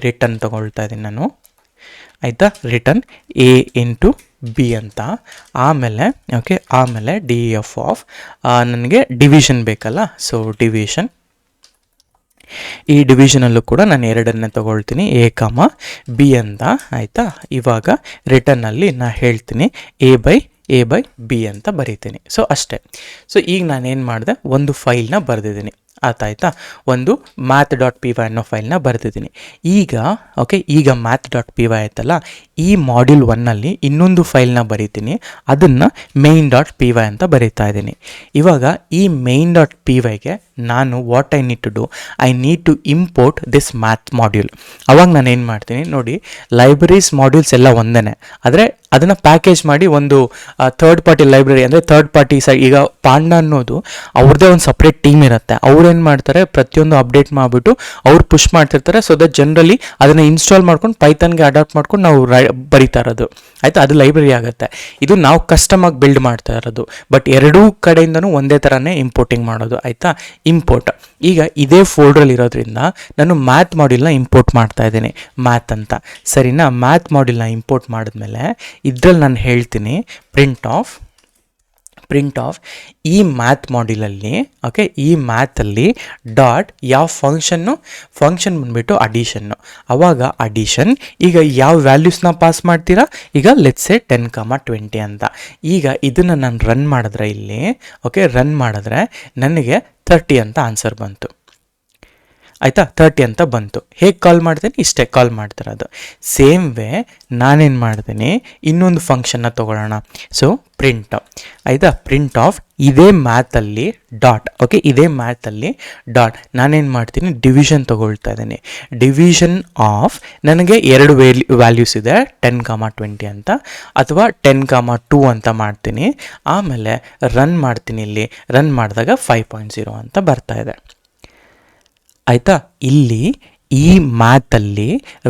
ರಿಟರ್ನ್ ತೊಗೊಳ್ತಾ ಇದ್ದೀನಿ ನಾನು, ಆಯಿತಾ, ರಿಟರ್ನ್ ಎ ಇಂಟು ಬಿ ಅಂತ. ಆಮೇಲೆ ಓಕೆ, ಆಮೇಲೆ ಡಿ ಎಫ್ ಆಫ್, ನನಗೆ ಡಿವಿಷನ್ ಬೇಕಲ್ಲ, ಸೊ ಡಿವಿಷನ್, ಈ ಡಿವಿಷನಲ್ಲೂ ಕೂಡ ನಾನು ಎರಡನ್ನೇ ತೊಗೊಳ್ತೀನಿ, ಎ ಕಮ ಬಿ ಅಂತ, ಆಯಿತಾ. ಇವಾಗ ರಿಟರ್ನಲ್ಲಿ ನಾನು ಹೇಳ್ತೀನಿ ಎ ಬೈ ಬಿ ಅಂತ ಬರೀತೀನಿ. ಸೊ ಅಷ್ಟೇ. ಸೊ ಈಗ ನಾನೇನು ಮಾಡಿದೆ, ಒಂದು ಫೈಲ್ನ ಬರೆದಿದ್ದೀನಿ, ಆಯ್ತಾ, ಒಂದು ಮ್ಯಾಥ್ ಡಾಟ್ ಪಿ ವೈ ಅನ್ನೋ ಫೈಲ್ನ ಬರೆದಿದ್ದೀನಿ. ಈಗ ಓಕೆ, ಈಗ ಮ್ಯಾಥ್ ಡಾಟ್ ಪಿ ವೈ ಆಯ್ತಲ್ಲ, ಈ ಮಾಡ್ಯೂಲ್ 1ನಲ್ಲಿ ಇನ್ನೊಂದು ಫೈಲ್ನ ಬರಿತೀನಿ, ಅದನ್ನು ಮೇನ್ ಡಾಟ್ ಪಿ ವೈ ಅಂತ ಬರೀತಾ ಇದ್ದೀನಿ. ಇವಾಗ ಈ ಮೇನ್ ಡಾಟ್ ಪಿ ವೈಗೆ ನಾನು what I need to import this math module. ಅವಾಗ ನಾನು ಏನು ಮಾಡ್ತೀನಿ ನೋಡಿ, ಲೈಬ್ರರೀಸ್ ಮಾಡ್ಯೂಲ್ಸ್ ಎಲ್ಲ ಒಂದೇ, ಆದರೆ ಅದನ್ನು ಪ್ಯಾಕೇಜ್ ಮಾಡಿ ಒಂದು ಥರ್ಡ್ ಪಾರ್ಟಿ ಲೈಬ್ರರಿ, ಅಂದರೆ ಥರ್ಡ್ ಪಾರ್ಟಿ ಈಗ ಪಾಂಡಾ ಅನ್ನೋದು ಅವ್ರದ್ದೇ ಒಂದು ಸಪ್ರೇಟ್ ಟೀಮ್ ಇರುತ್ತೆ. ಅವ್ರೇನು ಮಾಡ್ತಾರೆ, ಪ್ರತಿಯೊಂದು ಅಪ್ಡೇಟ್ ಮಾಡಿಬಿಟ್ಟು ಅವ್ರು ಪುಷ್ ಮಾಡ್ತಿರ್ತಾರೆ. ಸೊ ದಟ್ ಜನರಲಿ ಅದನ್ನು ಇನ್ಸ್ಟಾಲ್ ಮಾಡ್ಕೊಂಡು ಪೈಥಾನ್ಗೆ ಅಡಾಪ್ಟ್ ಮಾಡ್ಕೊಂಡು ನಾವು ಬರಿತಾ ಇರೋದು, ಆಯಿತಾ, ಅದು ಲೈಬ್ರರಿ ಆಗುತ್ತೆ. ಇದು ನಾವು ಕಸ್ಟಮಾಗಿ ಬಿಲ್ಡ್ ಮಾಡ್ತಾ ಇರೋದು, ಬಟ್ ಎರಡೂ ಕಡೆಯಿಂದನೂ ಒಂದೇ ಥರನೇ ಇಂಪೋರ್ಟಿಂಗ್ ಮಾಡೋದು, ಆಯಿತಾ. ಇಂಪೋರ್ಟ್, ಈಗ ಇದೇ ಫೋಲ್ಡ್ರಲ್ಲಿ ಇರೋದ್ರಿಂದ ನಾನು ಮ್ಯಾಥ್ ಮಾಡ್ಯೂಲ್ನ ಇಂಪೋರ್ಟ್ ಮಾಡ್ತಾ ಇದ್ದೀನಿ, ಮ್ಯಾಥ್ ಅಂತ, ಸರಿನಾ? ಮ್ಯಾಥ್ ಮಾಡ್ಯೂಲ್ನ ಇಂಪೋರ್ಟ್ ಮಾಡಿದ್ಮೇಲೆ ಇದರಲ್ಲಿ ನಾನು ಹೇಳ್ತೀನಿ ಪ್ರಿಂಟ್ ಆಫ್ ಈ ಮ್ಯಾಥ್ ಮಾಡ್ಯೂಲಲ್ಲಿ, ಓಕೆ, ಈ ಮ್ಯಾಥಲ್ಲಿ ಡಾಟ್ ಯಾವ ಫಂಕ್ಷನ್ ಬಂದುಬಿಟ್ಟು ಅಡಿಷನ್ನು. ಆವಾಗ ಅಡಿಷನ್, ಈಗ ಯಾವ ವ್ಯಾಲ್ಯೂಸ್ನ ಪಾಸ್ ಮಾಡ್ತೀರಾ, ಈಗ ಲೆಟ್ಸ್ ಸೇ 10,20 ಅಂತ. ಈಗ ಇದನ್ನು ನಾನು ರನ್ ಮಾಡಿದ್ರೆ ಇಲ್ಲಿ, ಓಕೆ, ರನ್ ಮಾಡಿದ್ರೆ ನನಗೆ 30 ಅಂತ ಆನ್ಸರ್ ಬಂತು, ಆಯಿತಾ, 30 ಅಂತ ಬಂತು. ಹೇಗೆ ಕಾಲ್ ಮಾಡ್ತೀನಿ, ಇಷ್ಟೇ ಕಾಲ್ ಮಾಡ್ತಿರೋದು. ಸೇಮ್ ವೇ ನಾನೇನು ಮಾಡ್ತೀನಿ, ಇನ್ನೊಂದು ಫಂಕ್ಷನ್ನ ತೊಗೊಳ್ಳೋಣ. ಸೊ ಪ್ರಿಂಟ್, ಆಯಿತಾ, ಪ್ರಿಂಟ್ ಆಫ್ ಇದೇ ಮ್ಯಾಥಲ್ಲಿ ಡಾಟ್, ಓಕೆ, ಇದೇ ಮ್ಯಾಥಲ್ಲಿ ಡಾಟ್ ನಾನೇನು ಮಾಡ್ತೀನಿ, ಡಿವಿಷನ್ ತೊಗೊಳ್ತಾ ಇದ್ದೀನಿ. ಡಿವಿಷನ್ ಆಫ್ ನನಗೆ ಎರಡು ವ್ಯಾಲ್ಯೂಸ್ ಇದೆ, 10,20 ಅಂತ, ಅಥವಾ 10,2 ಅಂತ ಮಾಡ್ತೀನಿ. ಆಮೇಲೆ ರನ್ ಮಾಡ್ತೀನಿ, ಇಲ್ಲಿ ರನ್ ಮಾಡಿದಾಗ 5.0 ಅಂತ ಬರ್ತಾ ಇದೆ, ಆಯಿತಾ. ಇಲ್ಲಿ ಈ ಮ್ಯಾಥಲ್ಲಿ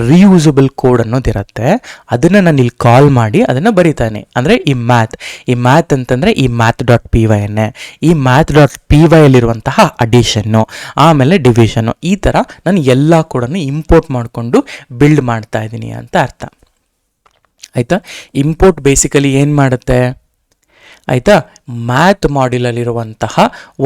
ರಿಯೂಸಬಲ್ ಕೋಡ್ ಅನ್ನೋದಿರುತ್ತೆ, ಅದನ್ನು ನಾನು ಇಲ್ಲಿ ಕಾಲ್ ಮಾಡಿ ಅದನ್ನು ಬರಿತಾನೆ. ಅಂದರೆ ಈ ಮ್ಯಾಥ್ ಅಂತಂದರೆ ಈ ಮ್ಯಾಥ್ ಡಾಟ್ ಪಿ ವೈ ಅನ್ನೇ, ಈ ಮ್ಯಾಥ್ ಡಾಟ್ ಪಿ ವೈಯಲ್ಲಿರುವಂತಹ ಅಡಿಷನ್ನು, ಆಮೇಲೆ ಡಿವಿಷನ್ನು, ಈ ಥರ ನಾನು ಎಲ್ಲ ಕೋಡನ್ನು ಇಂಪೋರ್ಟ್ ಮಾಡಿಕೊಂಡು ಬಿಲ್ಡ್ ಮಾಡ್ತಾ ಇದ್ದೀನಿ ಅಂತ ಅರ್ಥ, ಆಯಿತಾ. ಇಂಪೋರ್ಟ್ ಬೇಸಿಕಲಿ ಏನು ಮಾಡುತ್ತೆ, ಆಯಿತಾ, ಮ್ಯಾಥ್ ಮಾಡ್ಯೂಲಲ್ಲಿರುವಂತಹ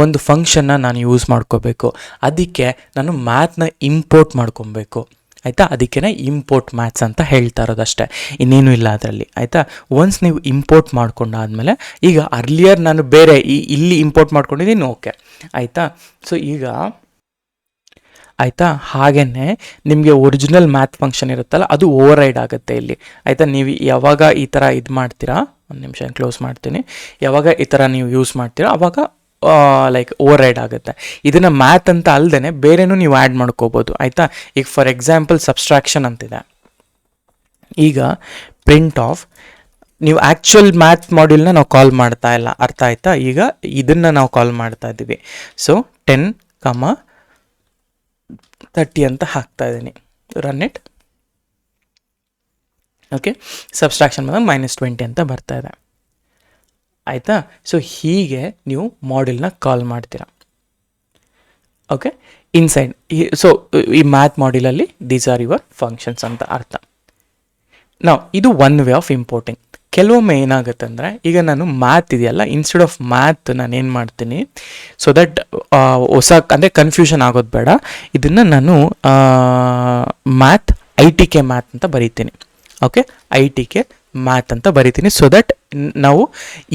ಒಂದು ಫಂಕ್ಷನ್ನ ನಾನು ಯೂಸ್ ಮಾಡ್ಕೋಬೇಕು, ಅದಕ್ಕೆ ನಾನು ಮ್ಯಾಥ್ನ ಇಂಪೋರ್ಟ್ ಮಾಡ್ಕೊಬೇಕು, ಆಯಿತಾ. ಅದಕ್ಕೇ ಇಂಪೋರ್ಟ್ ಮ್ಯಾಥ್ಸ್ ಅಂತ ಹೇಳ್ತಾ ಇರೋದಷ್ಟೇ, ಇನ್ನೇನು ಇಲ್ಲ ಅದರಲ್ಲಿ, ಆಯಿತಾ. ಒನ್ಸ್ ನೀವು ಇಂಪೋರ್ಟ್ ಮಾಡ್ಕೊಂಡಾದ್ಮೇಲೆ, ಈಗ ಅರ್ಲಿಯರ್ ನಾನು ಬೇರೆ ಇಲ್ಲಿ ಇಂಪೋರ್ಟ್ ಮಾಡ್ಕೊಂಡಿದ್ದೀನಿ, ಓಕೆ, ಆಯಿತಾ. ಸೊ ಈಗ ಆಯಿತಾ, ಹಾಗೆಯೇ ನಿಮಗೆ ಒರಿಜಿನಲ್ ಮ್ಯಾಥ್ ಫಂಕ್ಷನ್ ಇರುತ್ತಲ್ಲ, ಅದು ಓವರ್ ರೈಡ್ ಆಗುತ್ತೆ ಇಲ್ಲಿ, ಆಯಿತಾ. ನೀವು ಯಾವಾಗ ಈ ಥರ ಇದು ಮಾಡ್ತೀರಾ, ಒಂದು ನಿಮಿಷ ಕ್ಲೋಸ್ ಮಾಡ್ತೀನಿ, ಯಾವಾಗ ಈ ಥರ ನೀವು ಯೂಸ್ ಮಾಡ್ತೀರಾ ಆವಾಗ ಲೈಕ್ ಓವರ್ ರೈಡ್ ಆಗುತ್ತೆ. ಇದನ್ನು ಮ್ಯಾಥ್ ಅಂತ ಅಲ್ಲದೆ ಬೇರೆನೂ ನೀವು ಆ್ಯಡ್ ಮಾಡ್ಕೋಬೋದು, ಆಯಿತಾ. ಈಗ ಫಾರ್ ಎಕ್ಸಾಂಪಲ್ ಸಬ್ಸ್ಟ್ರಾಕ್ಷನ್ ಅಂತಿದೆ, ಈಗ ಪ್ರಿಂಟ್ ಆಫ್ ನೀವು ಆ್ಯಕ್ಚುಯಲ್ ಮ್ಯಾಥ್ ಮಾಡ್ಯೂಲ್ನ ನಾವು ಕಾಲ್ ಮಾಡ್ತಾ ಇಲ್ಲ, ಅರ್ಥ ಆಯ್ತಾ. ಈಗ ಇದನ್ನು ನಾವು ಕಾಲ್ ಮಾಡ್ತಾ ಇದ್ದೀವಿ. ಸೊ 10,30 ಅಂತ ಹಾಕ್ತಾ ಇದ್ದೀನಿ, ರನ್ ಇಟ್, ಓಕೆ. ಸಬ್ಸ್ಟ್ರಾಕ್ಷನ್ ಬಂದಾಗ -20 ಅಂತ ಬರ್ತಾ ಇದೆ, ಆಯಿತಾ. ಸೊ ಹೀಗೆ ನೀವು ಮಾಡ್ಯೂಲ್ನ ಕಾಲ್ ಮಾಡ್ತೀರಾ, ಓಕೆ, ಇನ್ಸೈಡ್. ಸೊ ಈ ಮ್ಯಾಥ್ ಮಾಡ್ಯೂಲಲ್ಲಿ ದೀಸ್ ಆರ್ ಯುವರ್ ಫಂಕ್ಷನ್ಸ್ ಅಂತ ಅರ್ಥ. ನಾವು ಇದು ಒನ್ ವೇ ಆಫ್ ಇಂಪೋರ್ಟಿಂಗ್. ಕೆಲವೊಮ್ಮೆ ಏನಾಗುತ್ತೆ ಅಂದರೆ, ಈಗ ನಾನು ಮ್ಯಾಥ್ ಇದೆಯಲ್ಲ, ಇನ್ಸ್ಟೆಡ್ ಆಫ್ ಮ್ಯಾಥ್ ನಾನು ಏನು ಮಾಡ್ತೀನಿ, ಸೊ ದಟ್ ಹೊಸ ಅಂದರೆ ಕನ್ಫ್ಯೂಷನ್ ಆಗೋದು ಬೇಡ, ಇದನ್ನು ನಾನು ಮ್ಯಾಥ್ ITK ಮ್ಯಾಥ್ ಅಂತ ಬರೀತೀನಿ. ಓಕೆ, ITK ಮ್ಯಾಥ್ ಅಂತ ಬರಿತೀನಿ. ಸೊ ದಟ್ ನಾವು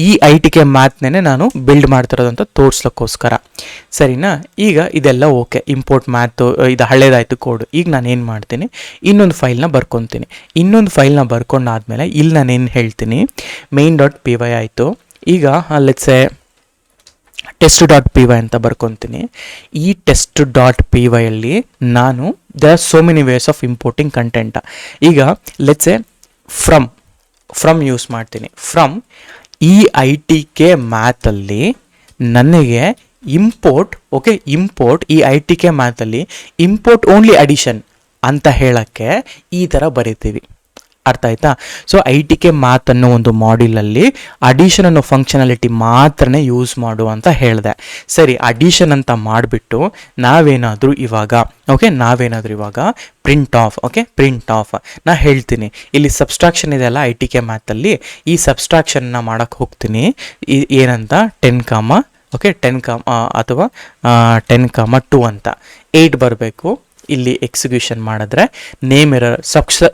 ಈ ITK ಮ್ಯಾಥ್ನೇ ನಾನು ಬಿಲ್ಡ್ ಮಾಡ್ತಿರೋದಂತ ತೋರಿಸ್ಲಿಕ್ಕೋಸ್ಕರ. ಸರಿನಾ? ಈಗ ಇದೆಲ್ಲ ಓಕೆ, ಇಂಪೋರ್ಟ್ ಮ್ಯಾಥು ಇದು ಹಳೇದಾಯಿತು ಕೋಡ್. ಈಗ ನಾನು ಏನು ಮಾಡ್ತೀನಿ, ಇನ್ನೊಂದು ಫೈಲ್ನ ಬರ್ಕೊತೀನಿ. ಇನ್ನೊಂದು ಫೈಲ್ನ ಬರ್ಕೊಂಡಾದ್ಮೇಲೆ ಇಲ್ಲಿ ನಾನೇನು ಹೇಳ್ತೀನಿ, main.py ಆಯಿತು. ಈಗ ಲೆಟ್ಸೆ test.py ಅಂತ ಬರ್ಕೊತೀನಿ. ಈ test.py ಅಲ್ಲಿ ನಾನು there are so many ways of importing content. ಈಗ ಲೆಟ್ಸೆ ಫ್ರಮ್ ಯೂಸ್ ಮಾಡ್ತೀನಿ. ಫ್ರಮ್ ಈ ITK ಮ್ಯಾಥಲ್ಲಿ ನನಗೆ ಇಂಪೋರ್ಟ್ ಈ ITK ಮ್ಯಾಥಲ್ಲಿ ಇಂಪೋರ್ಟ್ ಓನ್ಲಿ ಅಡಿಷನ್ ಅಂತ ಹೇಳೋಕ್ಕೆ ಈ ಥರ ಬರೀತೀವಿ. ಅರ್ಥ ಆಯ್ತಾ? ಸೊ ITK ಮ್ಯಾಥ್ ಅನ್ನೋ ಒಂದು ಮಾಡ್ಯೂಲಲ್ಲಿ ಅಡಿಷನ್ ಅನ್ನೋ ಫಂಕ್ಷನಾಲಿಟಿ ಮಾತ್ರನೇ ಯೂಸ್ ಮಾಡು ಅಂತ ಹೇಳಿದೆ. ಸರಿ, ಅಡಿಷನ್ ಅಂತ ಮಾಡಿಬಿಟ್ಟು ನಾವೇನಾದರೂ ಇವಾಗ ಪ್ರಿಂಟ್ ಆಫ್ ನಾ ಹೇಳ್ತೀನಿ. ಇಲ್ಲಿ ಸಬ್ಸ್ಟ್ರಾಕ್ಷನ್ ಇದೆಯಲ್ಲ ITK ಮ್ಯಾಥಲ್ಲಿ, ಈ ಸಬ್ಸ್ಟ್ರಾಕ್ಷನ್ನ ಮಾಡೋಕ್ಕೆ ಹೋಗ್ತೀನಿ. ಏನಂತ 10 ಅಥವಾ 10, 2 ಅಂತ 8 ಬರಬೇಕು. ಇಲ್ಲಿ ಎಕ್ಸಿಕ್ಯೂಷನ್ ಮಾಡಿದ್ರೆ name error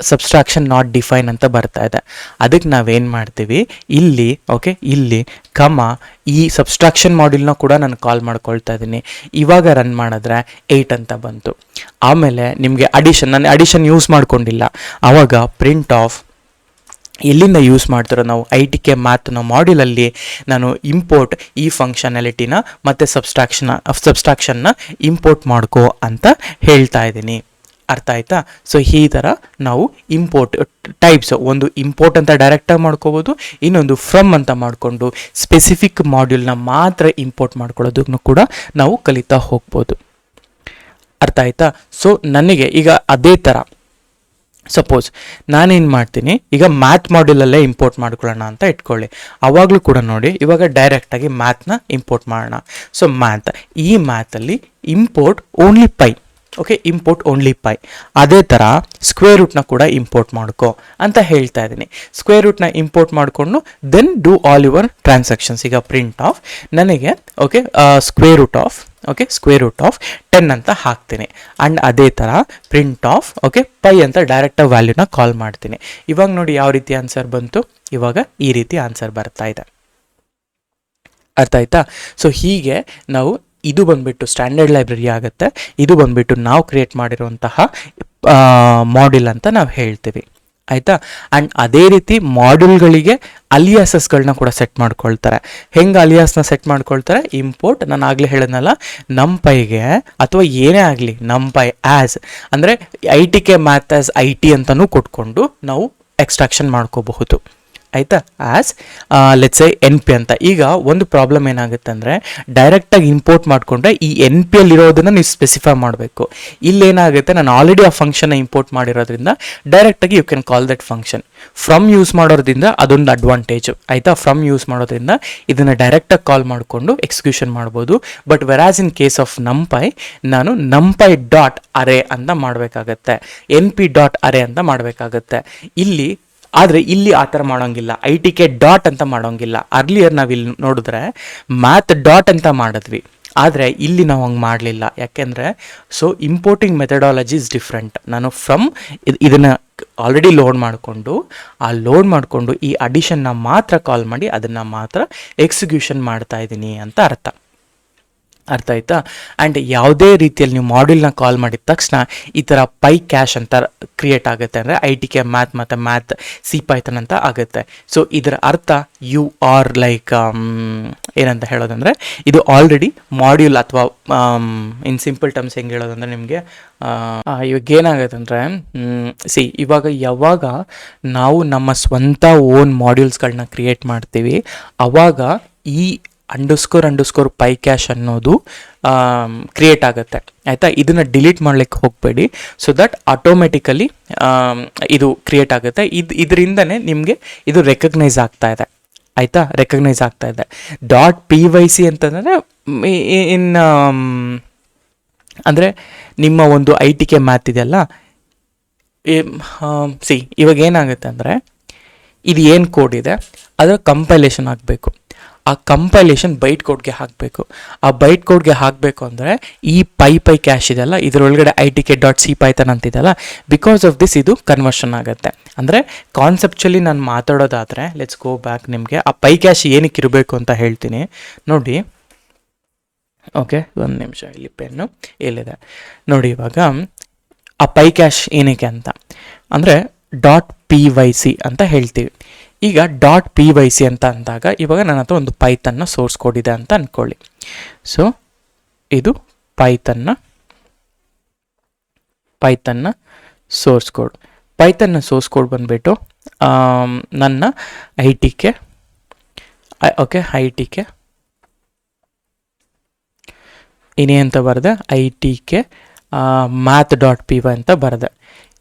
subtraction not define ಅಂತ ಬರ್ತಾ ಇದೆ. ಅದಕ್ಕೆ ನಾವೇನು ಮಾಡ್ತೀವಿ, ಇಲ್ಲಿ ಈ ಸಬ್ಸ್ಟ್ರಾಕ್ಷನ್ ಮಾಡ್ಯೂಲ್ನ ಕೂಡ ನಾನು ಕಾಲ್ ಮಾಡ್ಕೊಳ್ತಾ ಇದ್ದೀನಿ. ಇವಾಗ ರನ್ ಮಾಡಿದ್ರೆ 8 ಅಂತ ಬಂತು. ಆಮೇಲೆ ನಿಮಗೆ ನಾನು ಅಡಿಷನ್ ಯೂಸ್ ಮಾಡ್ಕೊಂಡಿಲ್ಲ, ಆವಾಗ ಪ್ರಿಂಟ್ ಆಫ್ ಎಲ್ಲಿಂದ ಯೂಸ್ ಮಾಡ್ತಿರೋ ನಾವು ITK ಮ್ಯಾಥ್ನ ಮಾಡ್ಯೂಲಲ್ಲಿ ನಾನು ಇಂಪೋರ್ಟ್ ಈ ಫಂಕ್ಷನಾಲಿಟಿನ ಮತ್ತು ಸಬ್ಸ್ಟ್ರಾಕ್ಷನ್ನ ಇಂಪೋರ್ಟ್ ಮಾಡ್ಕೋ ಅಂತ ಹೇಳ್ತಾ ಇದ್ದೀನಿ. ಅರ್ಥ ಆಯ್ತಾ? ಸೊ ಈ ಥರ ನಾವು ಇಂಪೋರ್ಟ್ ಟೈಪ್ಸ್, ಒಂದು ಇಂಪೋರ್ಟ್ ಅಂತ ಡೈರೆಕ್ಟಾಗಿ ಮಾಡ್ಕೋಬೋದು, ಇನ್ನೊಂದು ಫ್ರಮ್ ಅಂತ ಮಾಡಿಕೊಂಡು ಸ್ಪೆಸಿಫಿಕ್ ಮಾಡ್ಯೂಲ್ನ ಮಾತ್ರ ಇಂಪೋರ್ಟ್ ಮಾಡ್ಕೊಳ್ಳೋದನ್ನು ಕೂಡ ನಾವು ಕಲಿತಾ ಹೋಗ್ಬೋದು. ಅರ್ಥ ಆಯ್ತಾ? ಸೊ ನನಗೆ ಈಗ ಅದೇ ಥರ ಸಪೋಸ್ ನಾನೇನು ಮಾಡ್ತೀನಿ, ಈಗ ಮ್ಯಾಥ್ ಮಾಡ್ಯೂಲಲ್ಲೇ ಇಂಪೋರ್ಟ್ ಮಾಡ್ಕೊಳ್ಳೋಣ ಅಂತ ಇಟ್ಕೊಳ್ಳಿ. ಆವಾಗಲೂ ಕೂಡ ನೋಡಿ, ಇವಾಗ ಡೈರೆಕ್ಟಾಗಿ ಮ್ಯಾಥ್ನ ಇಂಪೋರ್ಟ್ ಮಾಡೋಣ. ಸೊ ಈ ಮ್ಯಾಥಲ್ಲಿ import only pi. Import only pi. ಅದೇ ಥರ ಸ್ಕ್ವೇರ್ ರೂಟ್ನ ಕೂಡ ಇಂಪೋರ್ಟ್ ಮಾಡ್ಕೋ ಅಂತ ಹೇಳ್ತಾ ಇದ್ದೀನಿ. ಸ್ಕ್ವೇರ್ ರೂಟ್ನ ಇಂಪೋರ್ಟ್ ಮಾಡಿಕೊಂಡು then do all your transactions. ಈಗ ಪ್ರಿಂಟ್ ಆಫ್ ನನಗೆ ಸ್ಕ್ವೇರ್ ರೂಟ್ ಆಫ್ 10 ಅಂತ ಹಾಕ್ತೀನಿ. ಆ್ಯಂಡ್ ಅದೇ ಥರ ಪ್ರಿಂಟ್ ಆಫ್ ಪೈ ಅಂತ ಡೈರೆಕ್ಟಾಗಿ ವ್ಯಾಲ್ಯೂನ ಕಾಲ್ ಮಾಡ್ತೀನಿ. ಇವಾಗ ನೋಡಿ ಯಾವ ರೀತಿ ಆನ್ಸರ್ ಬಂತು, ಇವಾಗ ಈ ರೀತಿ ಆನ್ಸರ್ ಬರ್ತಾ ಇದೆ. ಅರ್ಥ ಆಯ್ತಾ? ಸೊ ಹೀಗೆ ನಾವು ಇದು ಬಂದುಬಿಟ್ಟು ಸ್ಟ್ಯಾಂಡರ್ಡ್ ಲೈಬ್ರರಿ ಆಗುತ್ತೆ. ಇದು ಬಂದುಬಿಟ್ಟು ನಾವು ಕ್ರಿಯೇಟ್ ಮಾಡಿರುವಂತಹ ಮಾಡ್ಯೂಲ್ ಅಂತ ನಾವು ಹೇಳ್ತೀವಿ. ಆಯಿತಾ? ಆ್ಯಂಡ್ ಅದೇ ರೀತಿ ಮಾಡ್ಯೂಲ್ಗಳಿಗೆ ಅಲಿಯಾಸಸ್ಗಳನ್ನ ಕೂಡ ಸೆಟ್ ಮಾಡ್ಕೊಳ್ತಾರೆ. ಹೆಂಗೆ ಅಲಿಯಾಸ್ನ ಸೆಟ್ ಮಾಡ್ಕೊಳ್ತಾರೆ, ಇಂಪೋರ್ಟ್ ನಾನು ಆಗಲೇ ಹೇಳಿದ್ನಲ್ಲ, ನಂಪೈಗೆ ಅಥವಾ ಏನೇ ಆಗಲಿ ನಂಪೈ ಆ್ಯಸ್ ಅಂದರೆ ITK ಮ್ಯಾಥ್ ಆ್ಯಸ್ IT ಅಂತಲೂ ಕೊಟ್ಕೊಂಡು ನಾವು ಎಕ್ಸ್ಟ್ರಾಕ್ಷನ್ ಮಾಡ್ಕೋಬಹುದು. ಆಯಿತಾ? ಆ್ಯಸ್ ಲೆಟ್ಸೆ NP ಅಂತ. ಈಗ ಒಂದು ಪ್ರಾಬ್ಲಮ್ ಏನಾಗುತ್ತೆ ಅಂದರೆ, ಡೈರೆಕ್ಟಾಗಿ ಇಂಪೋರ್ಟ್ ಮಾಡಿಕೊಂಡ್ರೆ ಈ NP ಅಲ್ಲಿರೋದನ್ನು ನೀವು ಸ್ಪೆಸಿಫೈ ಮಾಡಬೇಕು. ಇಲ್ಲೇನಾಗುತ್ತೆ, ನಾನು ಆಲ್ರೆಡಿ ಆ ಫಂಕ್ಷನ್ನ ಇಂಪೋರ್ಟ್ ಮಾಡಿರೋದ್ರಿಂದ ಡೈರೆಕ್ಟಾಗಿ you can call that function. From use ಮಾಡೋದ್ರಿಂದ ಅದೊಂದು ಅಡ್ವಾಂಟೇಜು. ಆಯಿತಾ? ಫ್ರಮ್ ಯೂಸ್ ಮಾಡೋದ್ರಿಂದ ಇದನ್ನು ಡೈರೆಕ್ಟಾಗಿ ಕಾಲ್ ಮಾಡಿಕೊಂಡು ಎಕ್ಸಿಕ್ಯೂಷನ್ ಮಾಡ್ಬೋದು. ಬಟ್ ವೆರಾಸ್ ಇನ್ ಕೇಸ್ ಆಫ್ ನಂಪೈ, ನಾನು ನಂಪೈ ಡಾಟ್ ಅರೇ ಅಂತ ಮಾಡಬೇಕಾಗತ್ತೆ, NP ಡಾಟ್ ಅರೇ ಅಂತ ಮಾಡಬೇಕಾಗತ್ತೆ. ಆದರೆ ಇಲ್ಲಿ ಆ ಥರ ಮಾಡೋಂಗಿಲ್ಲ, ITK ಡಾಟ್ ಅಂತ ಮಾಡೋಂಗಿಲ್ಲ. ಅರ್ಲಿಯರ್ ನಾವಿಲ್ಲಿ ನೋಡಿದ್ರೆ ಮ್ಯಾಥ್ ಡಾಟ್ ಅಂತ ಮಾಡಿದ್ವಿ, ಆದರೆ ಇಲ್ಲಿ ನಾವು ಹಂಗೆ ಮಾಡಲಿಲ್ಲ. ಯಾಕೆಂದರೆ ಇಂಪೋರ್ಟಿಂಗ್ ಮೆಥಡಾಲಜಿ ಇಸ್ ಡಿಫ್ರೆಂಟ್. ನಾನು ಫ್ರಮ್ ಇದನ್ನು ಆಲ್ರೆಡಿ ಲೋಡ್ ಮಾಡಿಕೊಂಡು ಈ ಅಡಿಷನ್ನ ಮಾತ್ರ ಕಾಲ್ ಮಾಡಿ ಅದನ್ನು ಮಾತ್ರ ಎಕ್ಸಿಕ್ಯೂಷನ್ ಮಾಡ್ತಾ ಇದ್ದೀನಿ ಅಂತ ಅರ್ಥ. ಅರ್ಥ ಆಯ್ತಾ? ಆ್ಯಂಡ್ ಯಾವುದೇ ರೀತಿಯಲ್ಲಿ ನೀವು ಮಾಡ್ಯೂಲ್ನ ಕಾಲ್ ಮಾಡಿದ ತಕ್ಷಣ ಈ ಥರ ಪೈ ಕ್ಯಾಶ್ ಅಂತ ಕ್ರಿಯೇಟ್ ಆಗುತ್ತೆ. ಅಂದರೆ ITK ಮ್ಯಾಥ್ ಮತ್ತು ಮ್ಯಾಥ್ CPython ಅಂತ ಆಗುತ್ತೆ. ಸೊ ಇದರ ಅರ್ಥ ಯು ಆರ್ ಲೈಕ್ ಏನಂತ ಹೇಳೋದಂದರೆ, ಇದು ಆಲ್ರೆಡಿ ಮಾಡ್ಯೂಲ್ ಅಥವಾ ಇನ್ ಸಿಂಪಲ್ ಟರ್ಮ್ಸ್ ಹೆಂಗೆ ಹೇಳೋದಂದರೆ ನಿಮಗೆ ಇವಾಗ ಏನಾಗುತ್ತೆ ಅಂದರೆ, ಯಾವಾಗ ನಾವು ನಮ್ಮ ಸ್ವಂತ ಓನ್ ಮಾಡ್ಯೂಲ್ಸ್ಗಳನ್ನ ಕ್ರಿಯೇಟ್ ಮಾಡ್ತೀವಿ, ಆವಾಗ ಈ __ ಪೈ ಕ್ಯಾಶ್ ಅನ್ನೋದು ಕ್ರಿಯೇಟ್ ಆಗುತ್ತೆ. ಆಯಿತಾ? ಇದನ್ನು ಡಿಲೀಟ್ ಮಾಡಲಿಕ್ಕೆ ಹೋಗಬೇಡಿ. ಸೊ ದಟ್ ಆಟೋಮೆಟಿಕಲಿ ಇದು ಕ್ರಿಯೇಟ್ ಆಗುತ್ತೆ. ಇದರಿಂದನೇ ನಿಮಗೆ ಇದು ರೆಕಗ್ನೈಸ್ ಆಗ್ತಾ ಇದೆ. ಆಯಿತಾ? ರೆಕಗ್ನೈಸ್ ಆಗ್ತಾ ಇದೆ. .pyc ಅಂತಂದರೆ ಅಂದರೆ ನಿಮ್ಮ ಒಂದು ITK ಮ್ಯಾಥ್ ಇದೆಯಲ್ಲ, ಇವಾಗ ಏನಾಗುತ್ತೆ ಅಂದರೆ, ಇದು ಏನು ಕೋಡ್ ಇದೆ ಅದರ ಕಂಪೈಲೇಷನ್ ಆಗಬೇಕು. ಆ ಕಂಪೈಲೇಷನ್ ಬೈಟ್ ಕೋಡ್ಗೆ ಹಾಕಬೇಕು. ಆ ಬೈಟ್ ಕೋಡ್ಗೆ ಹಾಕಬೇಕು ಅಂದರೆ ಈ ಪೈ ಕ್ಯಾಶ್ ಇದೆಲ್ಲ ಇದರೊಳಗಡೆ itk.cpython ಅಂತಿದೆಯಲ್ಲ, ಬಿಕಾಸ್ ಆಫ್ ದಿಸ್ ಇದು ಕನ್ವರ್ಷನ್ ಆಗುತ್ತೆ. ಅಂದರೆ ಕಾನ್ಸೆಪ್ಚುಲಿ ನಾನು ಮಾತಾಡೋದಾದರೆ ಲೆಟ್ಸ್ ಗೋ ಬ್ಯಾಕ್. ನಿಮಗೆ ಆ ಪೈ ಕ್ಯಾಶ್ ಏನಕ್ಕೆ ಇರಬೇಕು ಅಂತ ಹೇಳ್ತೀನಿ ನೋಡಿ. ಓಕೆ, ಒಂದು ನಿಮಿಷ, ಇಲ್ಲಿ ಪೆನ್ನು ಇಲ್ಲಿದೆ ನೋಡಿ. ಇವಾಗ ಆ ಪೈ ಕ್ಯಾಶ್ ಏನಕ್ಕೆ ಅಂತ ಅಂದರೆ .py ಅಂತ ಹೇಳ್ತೀವಿ. ಈಗ .py ಅಂತ ಅಂದಾಗ ಇವಾಗ ನನ್ನ ಹತ್ರ ಒಂದು ಪೈಥನ್ನ ಸೋರ್ಸ್ ಕೋಡ್ ಇದೆ ಅಂತ ಅಂದ್ಕೊಳ್ಳಿ. ಸೊ ಇದು ಪೈಥನ್ನ ಸೋರ್ಸ್ ಕೋಡ್. ಪೈಥನ್ನ ಸೋರ್ಸ್ ಕೋಡ್ ಬಂದುಬಿಟ್ಟು ನನ್ನ itk ಇನಿ ಅಂತ ಬರೆದೆ, itk math.py ಅಂತ ಬರೆದೆ.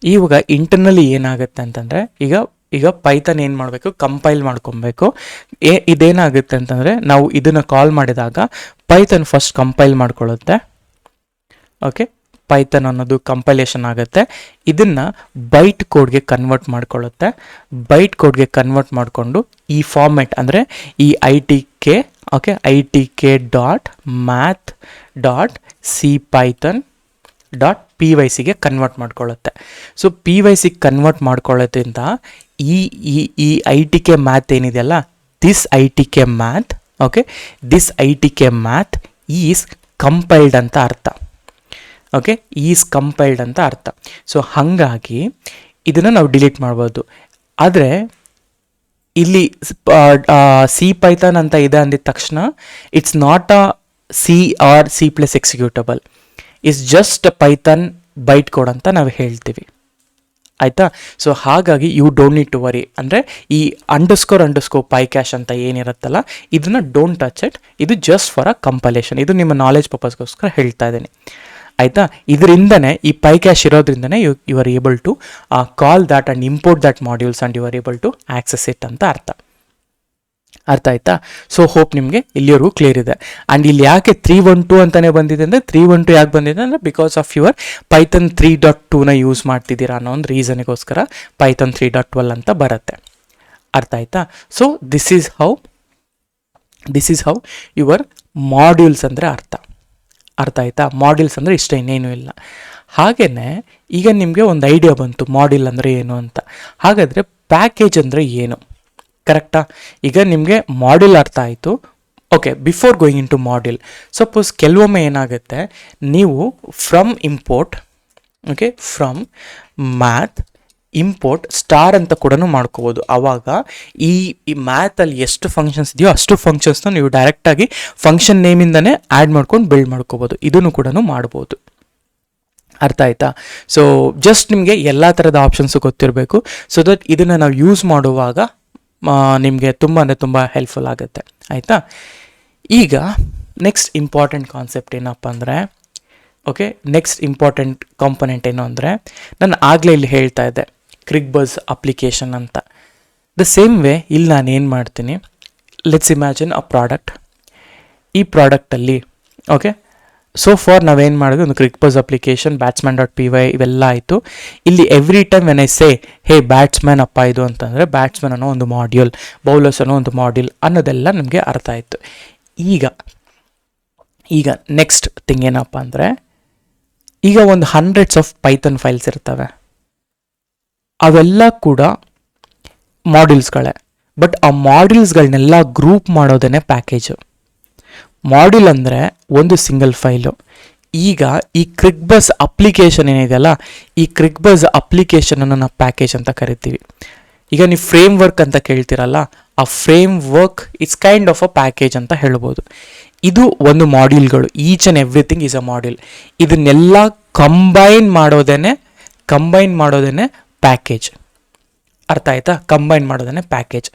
ಇವಾಗ ಇಂಟರ್ನಲ್ಲಿ ಏನಾಗುತ್ತೆ ಅಂತಂದರೆ ಈಗ ಪೈಥನ್ ಏನು ಮಾಡಬೇಕು, ಕಂಪೈಲ್ ಮಾಡ್ಕೊಬೇಕು. ಇದೇನಾಗುತ್ತೆ ಅಂತಂದರೆ ನಾವು ಇದನ್ನು ಕಾಲ್ ಮಾಡಿದಾಗ ಪೈಥನ್ ಫಸ್ಟ್ ಕಂಪೈಲ್ ಮಾಡ್ಕೊಳ್ಳುತ್ತೆ. ಓಕೆ, ಪೈಥನ್ ಅನ್ನೋದು ಕಂಪೈಲೇಷನ್ ಆಗುತ್ತೆ. ಇದನ್ನು ಬೈಟ್ ಕೋಡ್ಗೆ ಕನ್ವರ್ಟ್ ಮಾಡ್ಕೊಳ್ಳುತ್ತೆ. ಬೈಟ್ ಕೋಡ್ಗೆ ಕನ್ವರ್ಟ್ ಮಾಡಿಕೊಂಡು ಈ ಫಾರ್ಮ್ಯಾಟ್ ಅಂದರೆ ಈ itk.math.cpython.pyc ಕನ್ವರ್ಟ್ ಮಾಡ್ಕೊಳ್ಳುತ್ತೆ. ಸೊ PYC ಕನ್ವರ್ಟ್ ಮಾಡ್ಕೊಳ್ಳೋದ್ರಿಂದ ಈ itk ಮ್ಯಾಥ್ ಏನಿದೆಯಲ್ಲ, this itk math is compiled ಅಂತ ಅರ್ಥ. ಓಕೆ, ಈಸ್ ಕಂಪೈಲ್ಡ್ ಅಂತ ಅರ್ಥ. ಸೊ ಹಾಗಾಗಿ ಇದನ್ನು ನಾವು ಡಿಲೀಟ್ ಮಾಡ್ಬೋದು. ಆದರೆ ಇಲ್ಲಿ CPython ಅಂತ ಇದೆ ಅಂದಿದ ತಕ್ಷಣ it's not a C or C+ executable, it's just Python byte code ಅಂತ ನಾವು ಹೇಳ್ತೀವಿ. ಆಯಿತಾ? ಸೊ ಹಾಗಾಗಿ you don't need to worry. ಅಂದರೆ ಈ ಅಂಡರ್ಸ್ಕೋರ್ ಪೈ ಕ್ಯಾಶ್ ಅಂತ ಏನಿರುತ್ತಲ್ಲ, ಇದನ್ನು ಡೋಂಟ್ ಟಚ್ ಇಟ್. ಇದು ಜಸ್ಟ್ ಫಾರ್ ಅ ಕಂಪೈಲೇಷನ್. ಇದು ನಿಮ್ಮ ನಾಲೆಜ್ ಪರ್ಪಸ್ಗೋಸ್ಕರ ಹೇಳ್ತಾ ಇದ್ದೀನಿ. ಆಯಿತಾ? ಇದರಿಂದನೇ ಈ ಪೈ ಕ್ಯಾಶ್ ಇರೋದ್ರಿಂದನೇ you are able to call that and import that modules and you are able to access it ಅಂತ ಅರ್ಥ ಆಯ್ತಾ? ಸೊ ಹೋಪ್ ನಿಮಗೆ ಇಲ್ಲಿವರೆಗೂ ಕ್ಲಿಯರ್ ಇದೆ. ಆ್ಯಂಡ್ ಇಲ್ಲಿ ಯಾಕೆ 312 ಅಂತಲೇ ಬಂದಿದೆ ಅಂದರೆ 312 ಯಾಕೆ ಬಂದಿದೆ ಅಂದರೆ ಬಿಕಾಸ್ ಆಫ್ ಯುವರ್ ಪೈಥನ್ 3.2ನ ಯೂಸ್ ಮಾಡ್ತಿದ್ದೀರಾ ಅನ್ನೋ ಒಂದು ರೀಸನಿಗೋಸ್ಕರ ಪೈಥನ್ 3.12 ಅಂತ ಬರುತ್ತೆ. ಅರ್ಥ ಆಯ್ತಾ? So this is how your modules ಅಂದರೆ ಅರ್ಥ ಆಯ್ತಾ? ಮಾಡ್ಯೂಲ್ಸ್ ಅಂದರೆ ಇಷ್ಟ, ಇನ್ನೇನು ಇಲ್ಲ. ಹಾಗೆಯೇ ಈಗ ನಿಮಗೆ ಒಂದು ಐಡಿಯಾ ಬಂತು ಮಾಡ್ಯೂಲ್ ಅಂದರೆ ಏನು ಅಂತ. ಹಾಗಾದರೆ ಪ್ಯಾಕೇಜ್ ಅಂದರೆ ಏನು? ಕರೆಕ್ಟಾ? ಈಗ ನಿಮಗೆ ಮಾಡ್ಯೂಲ್ ಅರ್ಥ ಆಯಿತು. Okay, before going into module, suppose ಕೆಲವೊಮ್ಮೆ ಏನಾಗುತ್ತೆ, ನೀವು ಫ್ರಮ್ ಮ್ಯಾಥ್ ಇಂಪೋರ್ಟ್ ಸ್ಟಾರ್ ಅಂತ ಕೂಡ ಮಾಡ್ಕೋಬೋದು. ಆವಾಗ ಈ ಮ್ಯಾಥಲ್ಲಿ ಎಷ್ಟು ಫಂಕ್ಷನ್ಸ್ ಇದೆಯೋ ಅಷ್ಟು ಫಂಕ್ಷನ್ಸ್ನ ನೀವು ಡೈರೆಕ್ಟಾಗಿ ಫಂಕ್ಷನ್ ನೇಮಿಂದನೇ ಆ್ಯಡ್ ಮಾಡ್ಕೊಂಡು ಬಿಲ್ಡ್ ಮಾಡ್ಕೋಬೋದು. ಇದನ್ನು ಕೂಡ ಮಾಡ್ಬೋದು. ಅರ್ಥ ಆಯ್ತಾ? ಸೊ ಜಸ್ಟ್ ನಿಮಗೆ ಎಲ್ಲ ಥರದ ಆಪ್ಷನ್ಸು ಗೊತ್ತಿರಬೇಕು. ಸೊ ದಟ್ ಇದನ್ನು ನಾವು ಯೂಸ್ ಮಾಡುವಾಗ ನಿಮಗೆ ತುಂಬ ಅಂದರೆ ತುಂಬ ಹೆಲ್ಪ್ಫುಲ್ ಆಗುತ್ತೆ. ಆಯಿತಾ? ಈಗ ನೆಕ್ಸ್ಟ್ ಇಂಪಾರ್ಟೆಂಟ್ ಕಾನ್ಸೆಪ್ಟ್ ಏನಪ್ಪ ಅಂದರೆ, ಓಕೆ, ನೆಕ್ಸ್ಟ್ ಇಂಪಾರ್ಟೆಂಟ್ ಕಾಂಪೊನೆಂಟ್ ಏನು ಅಂದರೆ, ನಾನು ಆಗಲೇ ಇಲ್ಲಿ ಹೇಳ್ತಾ ಇದ್ದೆ ಕ್ರಿಕ್ಬಸ್ ಅಪ್ಲಿಕೇಶನ್ ಅಂತ. ದ ಸೇಮ್ ವೇ ಇಲ್ಲಿ ನಾನು ಏನು ಮಾಡ್ತೀನಿ, ಲೆಟ್ಸ್ ಇಮ್ಯಾಜಿನ್ ಅ ಪ್ರಾಡಕ್ಟ್. ಈ ಪ್ರಾಡಕ್ಟಲ್ಲಿ ಓಕೆ, ಸೊ ಫಾರ್ ನಾವೇನು ಮಾಡಿದ್ವಿ, ಒಂದು ಕ್ರಿಕ್ಬಸ್ ಅಪ್ಲಿಕೇಶನ್, ಬ್ಯಾಟ್ಸ್ಮನ್.py ಇವೆಲ್ಲ ಆಯಿತು. ಇಲ್ಲಿ every time when I say hey batsman ಅಪ್ಪ ಇದು ಅಂತಂದರೆ ಬ್ಯಾಟ್ಸ್ಮನ್ ಅನ್ನೋ ಒಂದು ಮಾಡ್ಯೂಲ್, ಬೌಲರ್ಸ್ ಅನ್ನೋ ಒಂದು ಮಾಡ್ಯೂಲ್ ಅನ್ನೋದೆಲ್ಲ ನಮಗೆ ಅರ್ಥ ಆಯಿತು. ಈಗ ನೆಕ್ಸ್ಟ್ ಥಿಂಗ್ ಏನಪ್ಪ ಅಂದರೆ, ಈಗ ಒಂದು 100s ಆಫ್ ಪೈಥನ್ ಫೈಲ್ಸ್ ಇರ್ತವೆ. ಅವೆಲ್ಲ ಕೂಡ ಮಾಡ್ಯೂಲ್ಸ್ಗಳೇ. ಬಟ್ ಆ ಮಾಡ್ಯೂಲ್ಸ್ಗಳನ್ನೆಲ್ಲ ಗ್ರೂಪ್ ಮಾಡೋದೇ ಪ್ಯಾಕೇಜು. ಮಾಡ್ಯೂಲ್ ಅಂದರೆ ಒಂದು ಸಿಂಗಲ್ ಫೈಲು. ಈಗ ಈ ಕ್ರಿಕ್ಬಸ್ ಅಪ್ಲಿಕೇಶನ್ ಏನಿದೆಯಲ್ಲ, ಈ ಕ್ರಿಕ್ಬಸ್ ಅಪ್ಲಿಕೇಶನನ್ನು ನಾವು ಪ್ಯಾಕೇಜ್ ಅಂತ ಕರಿತೀವಿ. ಈಗ ನೀವು ಫ್ರೇಮ್ ವರ್ಕ್ ಅಂತ ಕೇಳ್ತೀರಲ್ಲ, ಆ frame work it's kind of a package ಅಂತ ಹೇಳ್ಬೋದು. ಇದು ಒಂದು ಮಾಡ್ಯೂಲ್ಗಳು. Each and everything is a module. ಇದನ್ನೆಲ್ಲ ಕಂಬೈನ್ ಮಾಡೋದೇನೆ ಪ್ಯಾಕೇಜ್. ಅರ್ಥ ಆಯ್ತಾ? ಕಂಬೈನ್ ಮಾಡೋದೇ ಪ್ಯಾಕೇಜ್.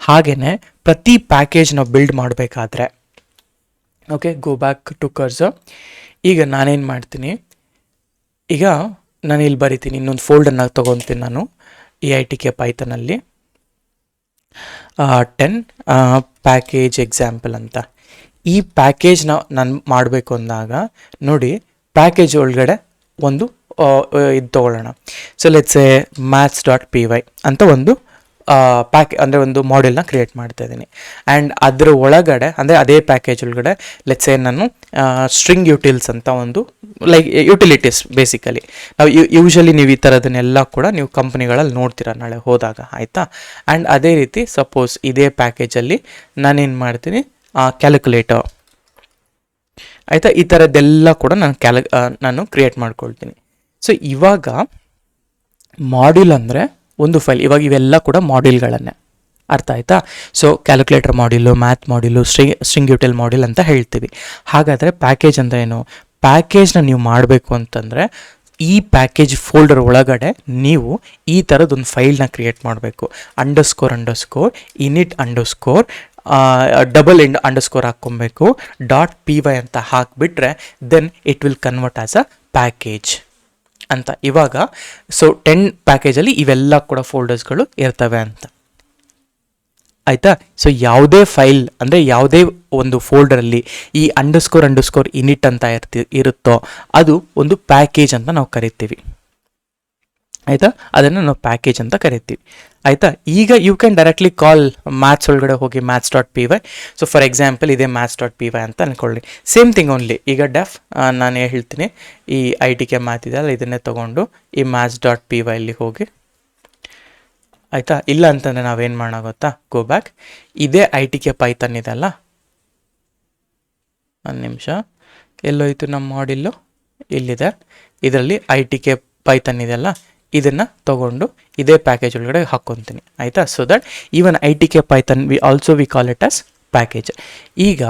ಹಾಗೆಯೇ ಪ್ರತಿ ಪ್ಯಾಕೇಜ್ ನಾವು ಬಿಲ್ಡ್ ಮಾಡಬೇಕಾದ್ರೆ, okay, go back to cursor. ಈಗ ನಾನೇನು ಮಾಡ್ತೀನಿ, ಈಗ ನಾನು ಇಲ್ಲಿ ಬರಿತೀನಿ, ಇನ್ನೊಂದು ಫೋಲ್ಡರ್ನ ತೊಗೊತೀನಿ ನಾನು itk ಪೈಥನಲ್ಲಿ 10 ಪ್ಯಾಕೇಜ್ ಎಕ್ಸಾಂಪಲ್ ಅಂತ. ಈ ಪ್ಯಾಕೇಜ್ನ ನಾನು ಮಾಡಬೇಕು ಅಂದಾಗ ನೋಡಿ, ಪ್ಯಾಕೇಜ್ ಒಳಗಡೆ ಒಂದು ಇದು ತೊಗೊಳ್ಳೋಣ. ಸೊ ಲೆಟ್ಸ್ ಎ maths.py ಅಂತ ಒಂದು ಅಂದರೆ ಒಂದು ಮಾಡ್ಯೂಲ್ನ ಕ್ರಿಯೇಟ್ ಮಾಡ್ತಾ ಇದ್ದೀನಿ. ಆ್ಯಂಡ್ ಅದರ ಒಳಗಡೆ ಅಂದರೆ ಅದೇ ಪ್ಯಾಕೇಜ್ ಒಳಗಡೆ ಲೆಟ್ಸ್ ಸೇ ನಾನು ಸ್ಟ್ರಿಂಗ್ ಯುಟಿಲ್ಸ್ ಅಂತ ಒಂದು ಲೈಕ್ ಯುಟಿಲಿಟೀಸ್ ಬೇಸಿಕಲಿ ನಾವು ಯೂಶಲಿ ನೀವು ಈ ಥರದನ್ನೆಲ್ಲ ಕೂಡ ನೀವು ಕಂಪ್ನಿಗಳಲ್ಲಿ ನೋಡ್ತೀರ ನಾಳೆ ಹೋದಾಗ, ಆಯಿತಾ. ಆ್ಯಂಡ್ ಅದೇ ರೀತಿ ಸಪೋಸ್ ಇದೇ ಪ್ಯಾಕೇಜಲ್ಲಿ ನಾನೇನು ಮಾಡ್ತೀನಿ, ಕ್ಯಾಲ್ಕುಲೇಟರ್, ಆಯಿತಾ, ಈ ಥರದ್ದೆಲ್ಲ ಕೂಡ ನಾನು ಕ್ರಿಯೇಟ್ ಮಾಡ್ಕೊಳ್ತೀನಿ. ಸೊ ಇವಾಗ ಮಾಡ್ಯೂಲ್ ಅಂದರೆ ಒಂದು ಫೈಲ್. ಇವಾಗ ಇವೆಲ್ಲ ಕೂಡ ಮಾಡ್ಯೂಲ್ಗಳನ್ನೇ, ಅರ್ಥ ಆಯ್ತಾ. So calculator module, math module, string util module ಅಂತ ಹೇಳ್ತೀವಿ. ಹಾಗಾದರೆ ಪ್ಯಾಕೇಜ್ ಅಂದರೆ ಏನು? ಪ್ಯಾಕೇಜ್ನ ನೀವು ಮಾಡಬೇಕು ಅಂತಂದರೆ ಈ ಪ್ಯಾಕೇಜ್ ಫೋಲ್ಡರ್ ಒಳಗಡೆ ನೀವು ಈ ಥರದ್ದೊಂದು ಫೈಲ್ನ ಕ್ರಿಯೇಟ್ ಮಾಡಬೇಕು. __ init _ ಡಬಲ್ ಅಂಡರ್ಸ್ಕೋರ್ ಹಾಕ್ಕೊಬೇಕು, .py ಅಂತ ಹಾಕಿಬಿಟ್ರೆ then it will convert as a package ಅಂತ. ಇವಾಗ ಸೊ 10 ಪ್ಯಾಕೇಜಲ್ಲಿ ಇವೆಲ್ಲ ಕೂಡ ಫೋಲ್ಡರ್ಸ್ಗಳು ಇರ್ತವೆ ಅಂತ, ಆಯಿತಾ. ಸೊ ಯಾವುದೇ ಫೈಲ್ ಅಂದರೆ ಯಾವುದೇ ಒಂದು ಫೋಲ್ಡರಲ್ಲಿ ಈ __ init ಅಂತ ಇರುತ್ತೋ ಅದು ಒಂದು ಪ್ಯಾಕೇಜ್ ಅಂತ ನಾವು ಕರಿತೀವಿ, ಆಯಿತಾ. ಅದನ್ನು ನಾವು ಪ್ಯಾಕೇಜ್ ಅಂತ ಕರಿತೀವಿ, ಆಯಿತಾ. ಈಗ you can directly call maths ಒಳಗಡೆ ಹೋಗಿ maths.py. ಸೊ ಫಾರ್ ಎಕ್ಸಾಂಪಲ್ ಇದೇ maths.py ಅಂತ ಅಂದ್ಕೊಳ್ಳಿ. Same thing only. ಈಗ ನಾನು ಹೇಳ್ತೀನಿ, ಈ ITK ಮ್ಯಾಥ್ ಇದೆಯಲ್ಲ ಇದನ್ನೇ ತೊಗೊಂಡು ಈ maths.py ಅಲ್ಲಿ ಹೋಗಿ, ಆಯಿತಾ. ಇಲ್ಲ ಅಂತಂದರೆ ನಾವೇನು ಮಾಡೋಣ ಗೊತ್ತಾ, ಗೋ ಬ್ಯಾಕ್. ಇದೇ ITK ಪೈಥಾನ್ ಇದೆಲ್ಲ, ಒಂದು ನಿಮಿಷ, ಎಲ್ಲೋಯ್ತು ನಮ್ಮ ಮಾಡ್ಯೂಲು, ಇಲ್ಲಿದೆ. ಇದರಲ್ಲಿ ITK ಪೈಥಾನ್ ಇದೆಲ್ಲ, ಇದನ್ನು ತೊಗೊಂಡು ಇದೇ ಪ್ಯಾಕೇಜ್ ಒಳಗಡೆ ಹಾಕ್ಕೊತೀನಿ, ಆಯಿತಾ. So that even ITK Python we call it as package. ಈಗ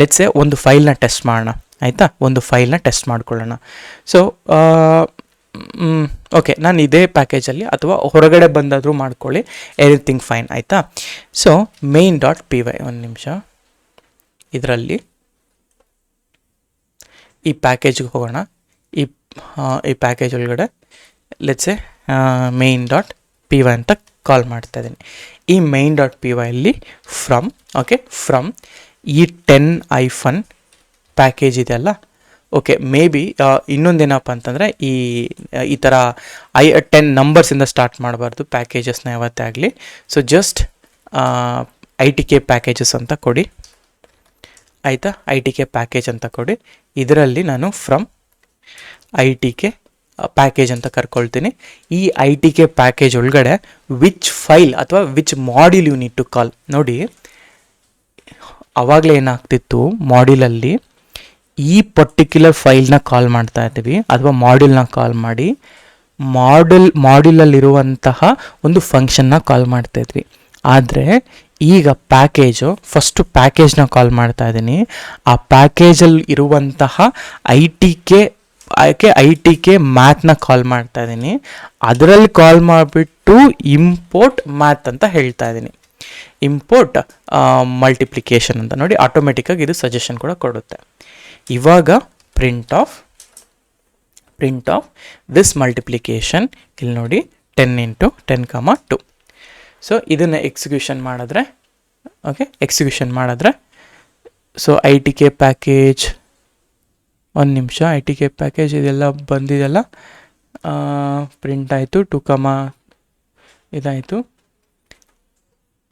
ಲೆಟ್ಸ್ ಸೇ ಒಂದು ಫೈಲ್ನ ಟೆಸ್ಟ್ ಮಾಡೋಣ, ಆಯಿತಾ. ಒಂದು ಫೈಲ್ನ ಟೆಸ್ಟ್ ಮಾಡ್ಕೊಳ್ಳೋಣ. ಸೊ ಓಕೆ, ನಾನು ಇದೇ ಪ್ಯಾಕೇಜಲ್ಲಿ ಅಥವಾ ಹೊರಗಡೆ ಬಂದಾದರೂ ಮಾಡ್ಕೊಳ್ಳಿ, ಎವ್ರಿಥಿಂಗ್ ಫೈನ್, ಆಯಿತಾ. ಸೊ main.py, ಒಂದು ನಿಮಿಷ, ಇದರಲ್ಲಿ ಈ ಪ್ಯಾಕೇಜ್ಗೆ ಹೋಗೋಣ. ಈ ಪ್ಯಾಕೇಜ್ ಒಳಗಡೆ ಲೆಟ್ಸ್ ಸೇ main.py ಅಂತ ಕಾಲ್ ಮಾಡ್ತಾ ಇದ್ದೀನಿ. ಈ main.py ಅಲ್ಲಿ ಫ್ರಮ್ ಈ 10 ಪ್ಯಾಕೇಜ್ ಇದೆಯಲ್ಲ, ಓಕೆ, ಮೇ ಬಿ ಇನ್ನೊಂದೇನಪ್ಪ ಅಂತಂದರೆ ಈ ಥರ 10 ನಂಬರ್ಸಿಂದ ಸ್ಟಾರ್ಟ್ ಮಾಡಬಾರ್ದು ಪ್ಯಾಕೇಜಸ್ನ ಯಾವತ್ತೇ ಆಗಲಿ. ಸೊ ಜಸ್ಟ್ ITK ಪ್ಯಾಕೇಜಸ್ ಅಂತ ಕೊಡಿ, ಆಯಿತಾ. ITK ಪ್ಯಾಕೇಜ್ ಅಂತ ಕೊಡಿ. ಇದರಲ್ಲಿ ನಾನು ಫ್ರಮ್ ITK ಪ್ಯಾಕೇಜ್ ಅಂತ ಕರ್ಕೊಳ್ತೀನಿ. ಈ ITK ಪ್ಯಾಕೇಜ್ ಒಳಗಡೆ ವಿಚ್ ಫೈಲ್ ಅಥವಾ which module you need to call. ನೋಡಿ, ಆವಾಗಲೇ ಏನಾಗ್ತಿತ್ತು, ಮಾಡ್ಯೂಲಲ್ಲಿ ಈ ಪರ್ಟಿಕ್ಯುಲರ್ ಫೈಲ್ನ ಕಾಲ್ ಮಾಡ್ತಾ ಇದ್ದೀವಿ ಅಥವಾ ಮಾಡ್ಯೂಲ್ನ ಕಾಲ್ ಮಾಡಿ ಮಾಡ್ಯೂಲಲ್ಲಿರುವಂತಹ ಒಂದು ಫಂಕ್ಷನ್ನ ಕಾಲ್ ಮಾಡ್ತಾ ಇದ್ವಿ. ಆದರೆ ಈಗ ಪ್ಯಾಕೇಜು ಫಸ್ಟು ಪ್ಯಾಕೇಜ್ನ ಕಾಲ್ ಮಾಡ್ತಾ ಇದ್ದೀನಿ. ಆ ಪ್ಯಾಕೇಜಲ್ಲಿ ಇರುವಂತಹ ITK ಮ್ಯಾಥ್ನ ಕಾಲ್ ಮಾಡ್ತಾ ಇದ್ದೀನಿ. ಅದರಲ್ಲಿ ಕಾಲ್ ಮಾಡಿಬಿಟ್ಟು ಇಂಪೋರ್ಟ್ ಮ್ಯಾಥ್ ಅಂತ ಹೇಳ್ತಾ ಇದ್ದೀನಿ. ಇಂಪೋರ್ಟ್ ಮಲ್ಟಿಪ್ಲಿಕೇಶನ್ ಅಂತ ನೋಡಿ, ಆಟೋಮೆಟಿಕ್ಕಾಗಿ ಇದು ಸಜೆಷನ್ ಕೂಡ ಕೊಡುತ್ತೆ. ಇವಾಗ ಪ್ರಿಂಟ್ ಆಫ್ ದಿಸ್ ಮಲ್ಟಿಪ್ಲಿಕೇಶನ್, ಇಲ್ಲಿ ನೋಡಿ 10 × 10, 2. ಸೊ ಇದನ್ನು ಎಕ್ಸಿಕ್ಯೂಷನ್ ಮಾಡಿದ್ರೆ ಸೊ ITK ಪ್ಯಾಕೇಜ್, ಒಂದು ನಿಮಿಷ, ITK ಪ್ಯಾಕೇಜ್ ಇದೆಲ್ಲ ಬಂದಿದೆಲ್ಲ, ಪ್ರಿಂಟ್ ಆಯಿತು, 2, ಇದಾಯಿತು.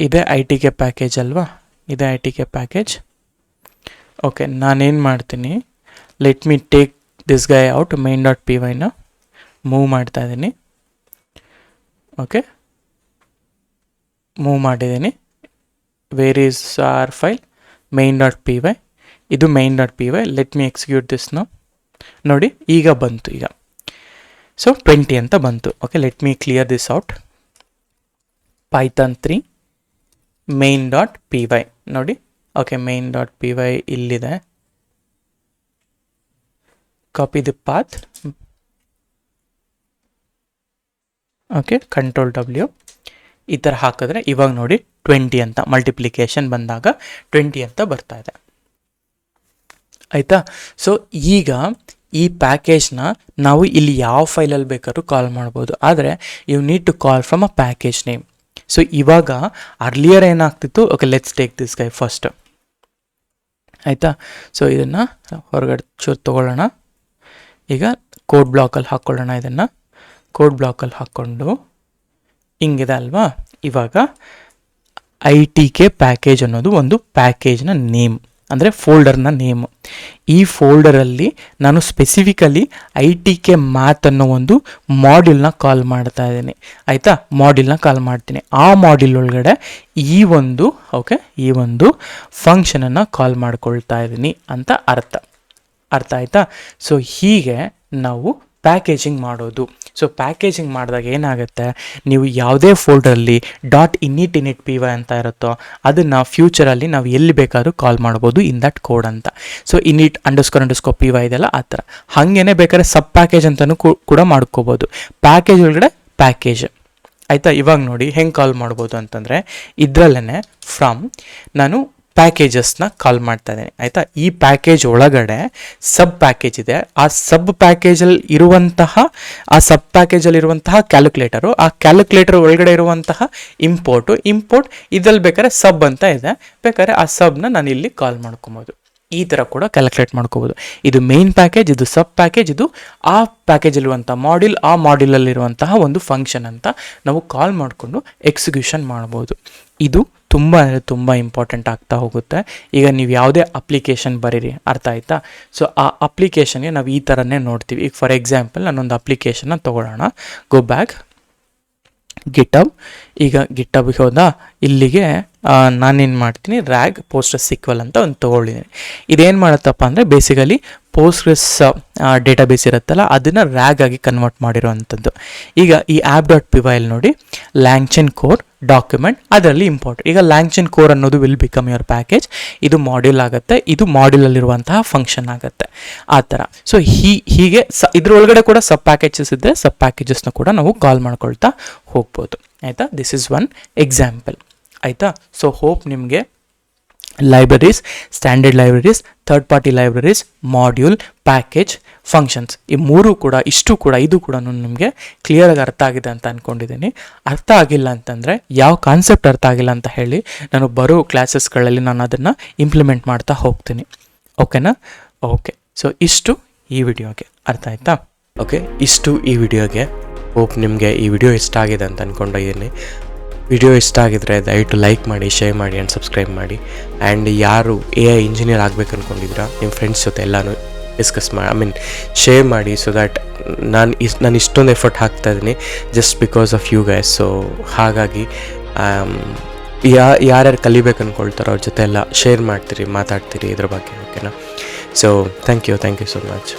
ಇದೇ ITK ಪ್ಯಾಕೇಜ್ ಅಲ್ವಾ, ಇದೇ ITK ಪ್ಯಾಕೇಜ್. ಓಕೆ, ನಾನೇನು ಮಾಡ್ತೀನಿ, let me take this guy out. main.pyನ ಮೂವ್ ಮಾಡ್ತಾ ಇದ್ದೀನಿ. ಓಕೆ, ಮೂವ್ ಮಾಡಿದ್ದೀನಿ. Where is our file? main.py. ಇದು main.py. Let me execute this now. ನೋಡಿ, ಈಗ ಬಂತು. ಈಗ ಸೊ 20 ಅಂತ ಬಂತು. Okay, let me clear this out. Python 3 main.py ನೋಡಿ. ಓಕೆ, main.py ಇಲ್ಲಿದೆ. Copy the path. Okay, Ctrl+W ಈ ಥರ ಹಾಕಿದ್ರೆ ಇವಾಗ ನೋಡಿ 20 ಅಂತ ಮಲ್ಟಿಪ್ಲಿಕೇಶನ್ ಬಂದಾಗ 20 ಅಂತ ಬರ್ತಾ ಇದೆ, ಆಯಿತಾ. ಸೊ ಈಗ ಈ ಪ್ಯಾಕೇಜ್ನ ನಾವು ಇಲ್ಲಿ ಯಾವ ಫೈಲಲ್ಲಿ ಬೇಕಾದ್ರೂ ಕಾಲ್ ಮಾಡ್ಬೋದು, ಆದರೆ you need to call from a package name. So ಇವಾಗ ಅರ್ಲಿಯರ್ ಏನಾಗ್ತಿತ್ತು, okay, let's take this guy first, ಆಯಿತಾ. ಸೊ ಇದನ್ನು ಹೊರಗಡೆ ಚೂರು ತೊಗೊಳ್ಳೋಣ. ಈಗ ಕೋಡ್ ಬ್ಲಾಕಲ್ಲಿ ಹಾಕ್ಕೊಳ್ಳೋಣ. ಇದನ್ನು ಕೋಡ್ ಬ್ಲಾಕಲ್ಲಿ ಹಾಕ್ಕೊಂಡು ಹಿಂಗಿದೆ ಅಲ್ವಾ, ಇವಾಗ ITK ಪ್ಯಾಕೇಜ್ ಅನ್ನೋದು ಒಂದು ಪ್ಯಾಕೇಜ್ನ ನೇಮ್, ಅಂದರೆ ಫೋಲ್ಡರ್ನ ನೇಮ್. ಈ ಫೋಲ್ಡರಲ್ಲಿ ನಾನು ಸ್ಪೆಸಿಫಿಕಲಿ ITK ಮ್ಯಾಥ್ ಅನ್ನೋ ಒಂದು ಮಾಡ್ಯೂಲ್ನ ಕಾಲ್ ಮಾಡ್ತಾ ಇದ್ದೀನಿ. ಆಯಿತಾ, ಮಾಡ್ಯೂಲ್ನ ಕಾಲ್ ಮಾಡ್ತೀನಿ. ಆ ಮಾಡ್ಯೂಲ್ ಒಳಗಡೆ ಈ ಒಂದು ಫಂಕ್ಷನನ್ನು ಕಾಲ್ ಮಾಡ್ಕೊಳ್ತಾ ಇದ್ದೀನಿ ಅಂತ ಅರ್ಥ ಆಯಿತಾ. ಸೊ ಹೀಗೆ ನಾವು ಪ್ಯಾಕೇಜಿಂಗ್ ಮಾಡೋದು. ಸೊ ಪ್ಯಾಕೇಜಿಂಗ್ ಮಾಡಿದಾಗ ಏನಾಗುತ್ತೆ, ನೀವು ಯಾವುದೇ ಫೋಲ್ಡರಲ್ಲಿ .init.py ಅಂತ ಇರುತ್ತೋ ಅದನ್ನು ಫ್ಯೂಚರಲ್ಲಿ ನಾವು ಎಲ್ಲಿ ಬೇಕಾದ್ರೂ ಕಾಲ್ ಮಾಡ್ಬೋದು ಇನ್ ದಟ್ ಕೋಡ್ ಅಂತ. ಸೊ init__py ಇದೆಲ್ಲ ಆ ಥರ. ಹಾಗೇನೆ ಬೇಕಾದ್ರೆ ಸಬ್ ಪ್ಯಾಕೇಜ್ ಅಂತಲೂ ಕೂಡ ಮಾಡ್ಕೋಬೋದು. ಪ್ಯಾಕೇಜ್ ಒಳಗಡೆ ಪ್ಯಾಕೇಜ್ ಆಯಿತಾ. ಇವಾಗ ನೋಡಿ ಹೆಂಗೆ ಕಾಲ್ ಮಾಡ್ಬೋದು ಅಂತಂದರೆ, ಇದರಲ್ಲೇ ನಾನು ಪ್ಯಾಕೇಜಸ್ನ ಕಾಲ್ ಮಾಡ್ತಾ ಇದ್ದೀನಿ ಆಯಿತಾ. ಈ ಪ್ಯಾಕೇಜ್ ಒಳಗಡೆ ಸಬ್ ಪ್ಯಾಕೇಜ್ ಇದೆ. ಆ ಸಬ್ ಪ್ಯಾಕೇಜಲ್ಲಿ ಇರುವಂತಹ ಕ್ಯಾಲ್ಕುಲೇಟರು, ಆ ಕ್ಯಾಲ್ಕುಲೇಟರ್ ಒಳಗಡೆ ಇರುವಂತಹ ಇಂಪೋರ್ಟ್ ಇದಲ್ಲಿ ಬೇಕಾದ್ರೆ ಸಬ್ ಅಂತ ಇದೆ. ಬೇಕಾದ್ರೆ ಆ ಸಬ್ನ ನಾನು ಇಲ್ಲಿ ಕಾಲ್ ಮಾಡ್ಕೊಬೋದು. ಈ ಥರ ಕೂಡ ಕ್ಯಾಲ್ಕುಲೇಟ್ ಮಾಡ್ಕೋಬೋದು. ಇದು ಮೇನ್ ಪ್ಯಾಕೇಜ್, ಇದು ಸಬ್ ಪ್ಯಾಕೇಜ್, ಇದು ಆ ಪ್ಯಾಕೇಜಲ್ಲಿರುವಂಥ ಮಾಡ್ಯೂಲ್, ಆ ಮಾಡ್ಯೂಲಲ್ಲಿರುವಂತಹ ಒಂದು ಫಂಕ್ಷನ್ ಅಂತ ನಾವು ಕಾಲ್ ಮಾಡಿಕೊಂಡು ಎಕ್ಸಿಕ್ಯೂಷನ್ ಮಾಡ್ಬೋದು. ಇದು ತುಂಬ ಇಂಪಾರ್ಟೆಂಟ್ ಆಗ್ತಾ ಹೋಗುತ್ತೆ. ಈಗ ನೀವು ಯಾವುದೇ ಅಪ್ಲಿಕೇಶನ್ ಬರೀರಿ, ಅರ್ಥ ಆಯ್ತಾ. ಸೊ ಆ ಅಪ್ಲಿಕೇಶನ್ಗೆ ನಾವು ಈ ಥರನೇ ನೋಡ್ತೀವಿ. ಈಗ ಫಾರ್ ಎಕ್ಸಾಂಪಲ್ ನಾನೊಂದು ಅಪ್ಲಿಕೇಶನ್ನ ತೊಗೊಳ್ಳೋಣ. Go back GitHub. ಈಗ ಗಿಟಬ್ಗೆ ಹೋದ, ಇಲ್ಲಿಗೆ ನಾನೇನು ಮಾಡ್ತೀನಿ, RAG PostgreSQL ಅಂತ ಒಂದು ತೊಗೊಳ್ಳಿದ್ದೀನಿ. ಇದೇನು ಮಾಡುತ್ತಪ್ಪ ಅಂದರೆ ಬೇಸಿಕಲಿ ಪೋಸ್ಟ್ಗ್ರೆಸ್ ಡೇಟಾಬೇಸ್ ಇರುತ್ತಲ್ಲ ಅದನ್ನು RAG ಆಗಿ ಕನ್ವರ್ಟ್ ಮಾಡಿರೋವಂಥದ್ದು. ಈಗ ಈ app.py ನೋಡಿ, LangChain core ಡಾಕ್ಯುಮೆಂಟ್ ಅದರಲ್ಲಿ ಇಂಪಾರ್ಟೆಂಟ್. ಈಗ LangChain core ಅನ್ನೋದು ವಿಲ್ ಬಿಕಮ್ ಯುವರ್ ಪ್ಯಾಕೇಜ್. ಇದು ಮಾಡ್ಯೂಲ್ ಆಗುತ್ತೆ, ಇದು ಮಾಡ್ಯೂಲಲ್ಲಿರುವಂತಹ ಫಂಕ್ಷನ್ ಆಗುತ್ತೆ ಆ ಥರ. ಸೊ ಹೀಗೆ ಇದ್ರೊಳಗಡೆ ಕೂಡ ಸಬ್ ಪ್ಯಾಕೇಜಸ್ ಇದ್ದರೆ ಸಬ್ ಪ್ಯಾಕೇಜಸ್ನ ಕೂಡ ನಾವು ಕಾಲ್ ಮಾಡ್ಕೊಳ್ತಾ ಹೋಗ್ಬೋದು ಆಯಿತಾ. ದಿಸ್ ಇಸ್ ಒನ್ ಎಕ್ಸಾಂಪಲ್ ಆಯಿತಾ. ಸೊ ಹೋಪ್ ನಿಮಗೆ libraries, standard libraries, third party libraries, module, package, functions ಇದು ಕೂಡ ನಿಮಗೆ ಕ್ಲಿಯರಾಗಿ ಅರ್ಥ ಆಗಿದೆ ಅಂತ ಅಂದ್ಕೊಂಡಿದ್ದೀನಿ. ಅರ್ಥ ಆಗಿಲ್ಲ ಅಂತಂದರೆ, ಯಾವ ಕಾನ್ಸೆಪ್ಟ್ ಅರ್ಥ ಆಗಿಲ್ಲ ಅಂತ ಹೇಳಿ, ನಾನು ಬರೋ ಕ್ಲಾಸಸ್ಗಳಲ್ಲಿ ನಾನು ಅದನ್ನು ಇಂಪ್ಲಿಮೆಂಟ್ ಮಾಡ್ತಾ ಹೋಗ್ತೀನಿ. ಓಕೆನಾ? ಓಕೆ. ಸೊ ಇಷ್ಟು ಈ ವಿಡಿಯೋಗೆ, ಅರ್ಥ ಆಯ್ತಾ? ಓಕೆ, ಇಷ್ಟು ಈ ವಿಡಿಯೋಗೆ. ಹೋಪ್ ನಿಮಗೆ ಈ ವಿಡಿಯೋ ಇಷ್ಟ ಆಗಿದೆ ಅಂತ ಅಂದ್ಕೊಂಡಿದ್ದೀನಿ. ವಿಡಿಯೋ ಇಷ್ಟ ಆಗಿದ್ರೆ ದಯವಿಟ್ಟು ಲೈಕ್ ಮಾಡಿ, ಶೇರ್ ಮಾಡಿ ಆ್ಯಂಡ್ ಸಬ್ಸ್ಕ್ರೈಬ್ ಮಾಡಿ. ಆ್ಯಂಡ್ ಯಾರು AI ಇಂಜಿನಿಯರ್ ಆಗಬೇಕು ಅಂದ್ಕೊಂಡಿದ್ದೀರಾ ನಿಮ್ಮ ಫ್ರೆಂಡ್ಸ್ ಜೊತೆ ಎಲ್ಲನೂ ಡಿಸ್ಕಸ್ ಶೇರ್ ಮಾಡಿ. ಸೊ ದ್ಯಾಟ್ ನಾನು ಇಷ್ಟೊಂದು ಎಫರ್ಟ್ ಹಾಕ್ತಾ ಇದ್ದೀನಿ just because of you guys. So ಹಾಗಾಗಿ ಯಾರ್ಯಾರು ಕಲಿಬೇಕು ಅಂದ್ಕೊಳ್ತಾರೋ ಅವ್ರ ಜೊತೆ ಎಲ್ಲ ಶೇರ್ ಮಾಡ್ತೀರಿ, ಮಾತಾಡ್ತೀರಿ ಇದ್ರ ಬಗ್ಗೆ. ಓಕೆನಾ? So thank you so much.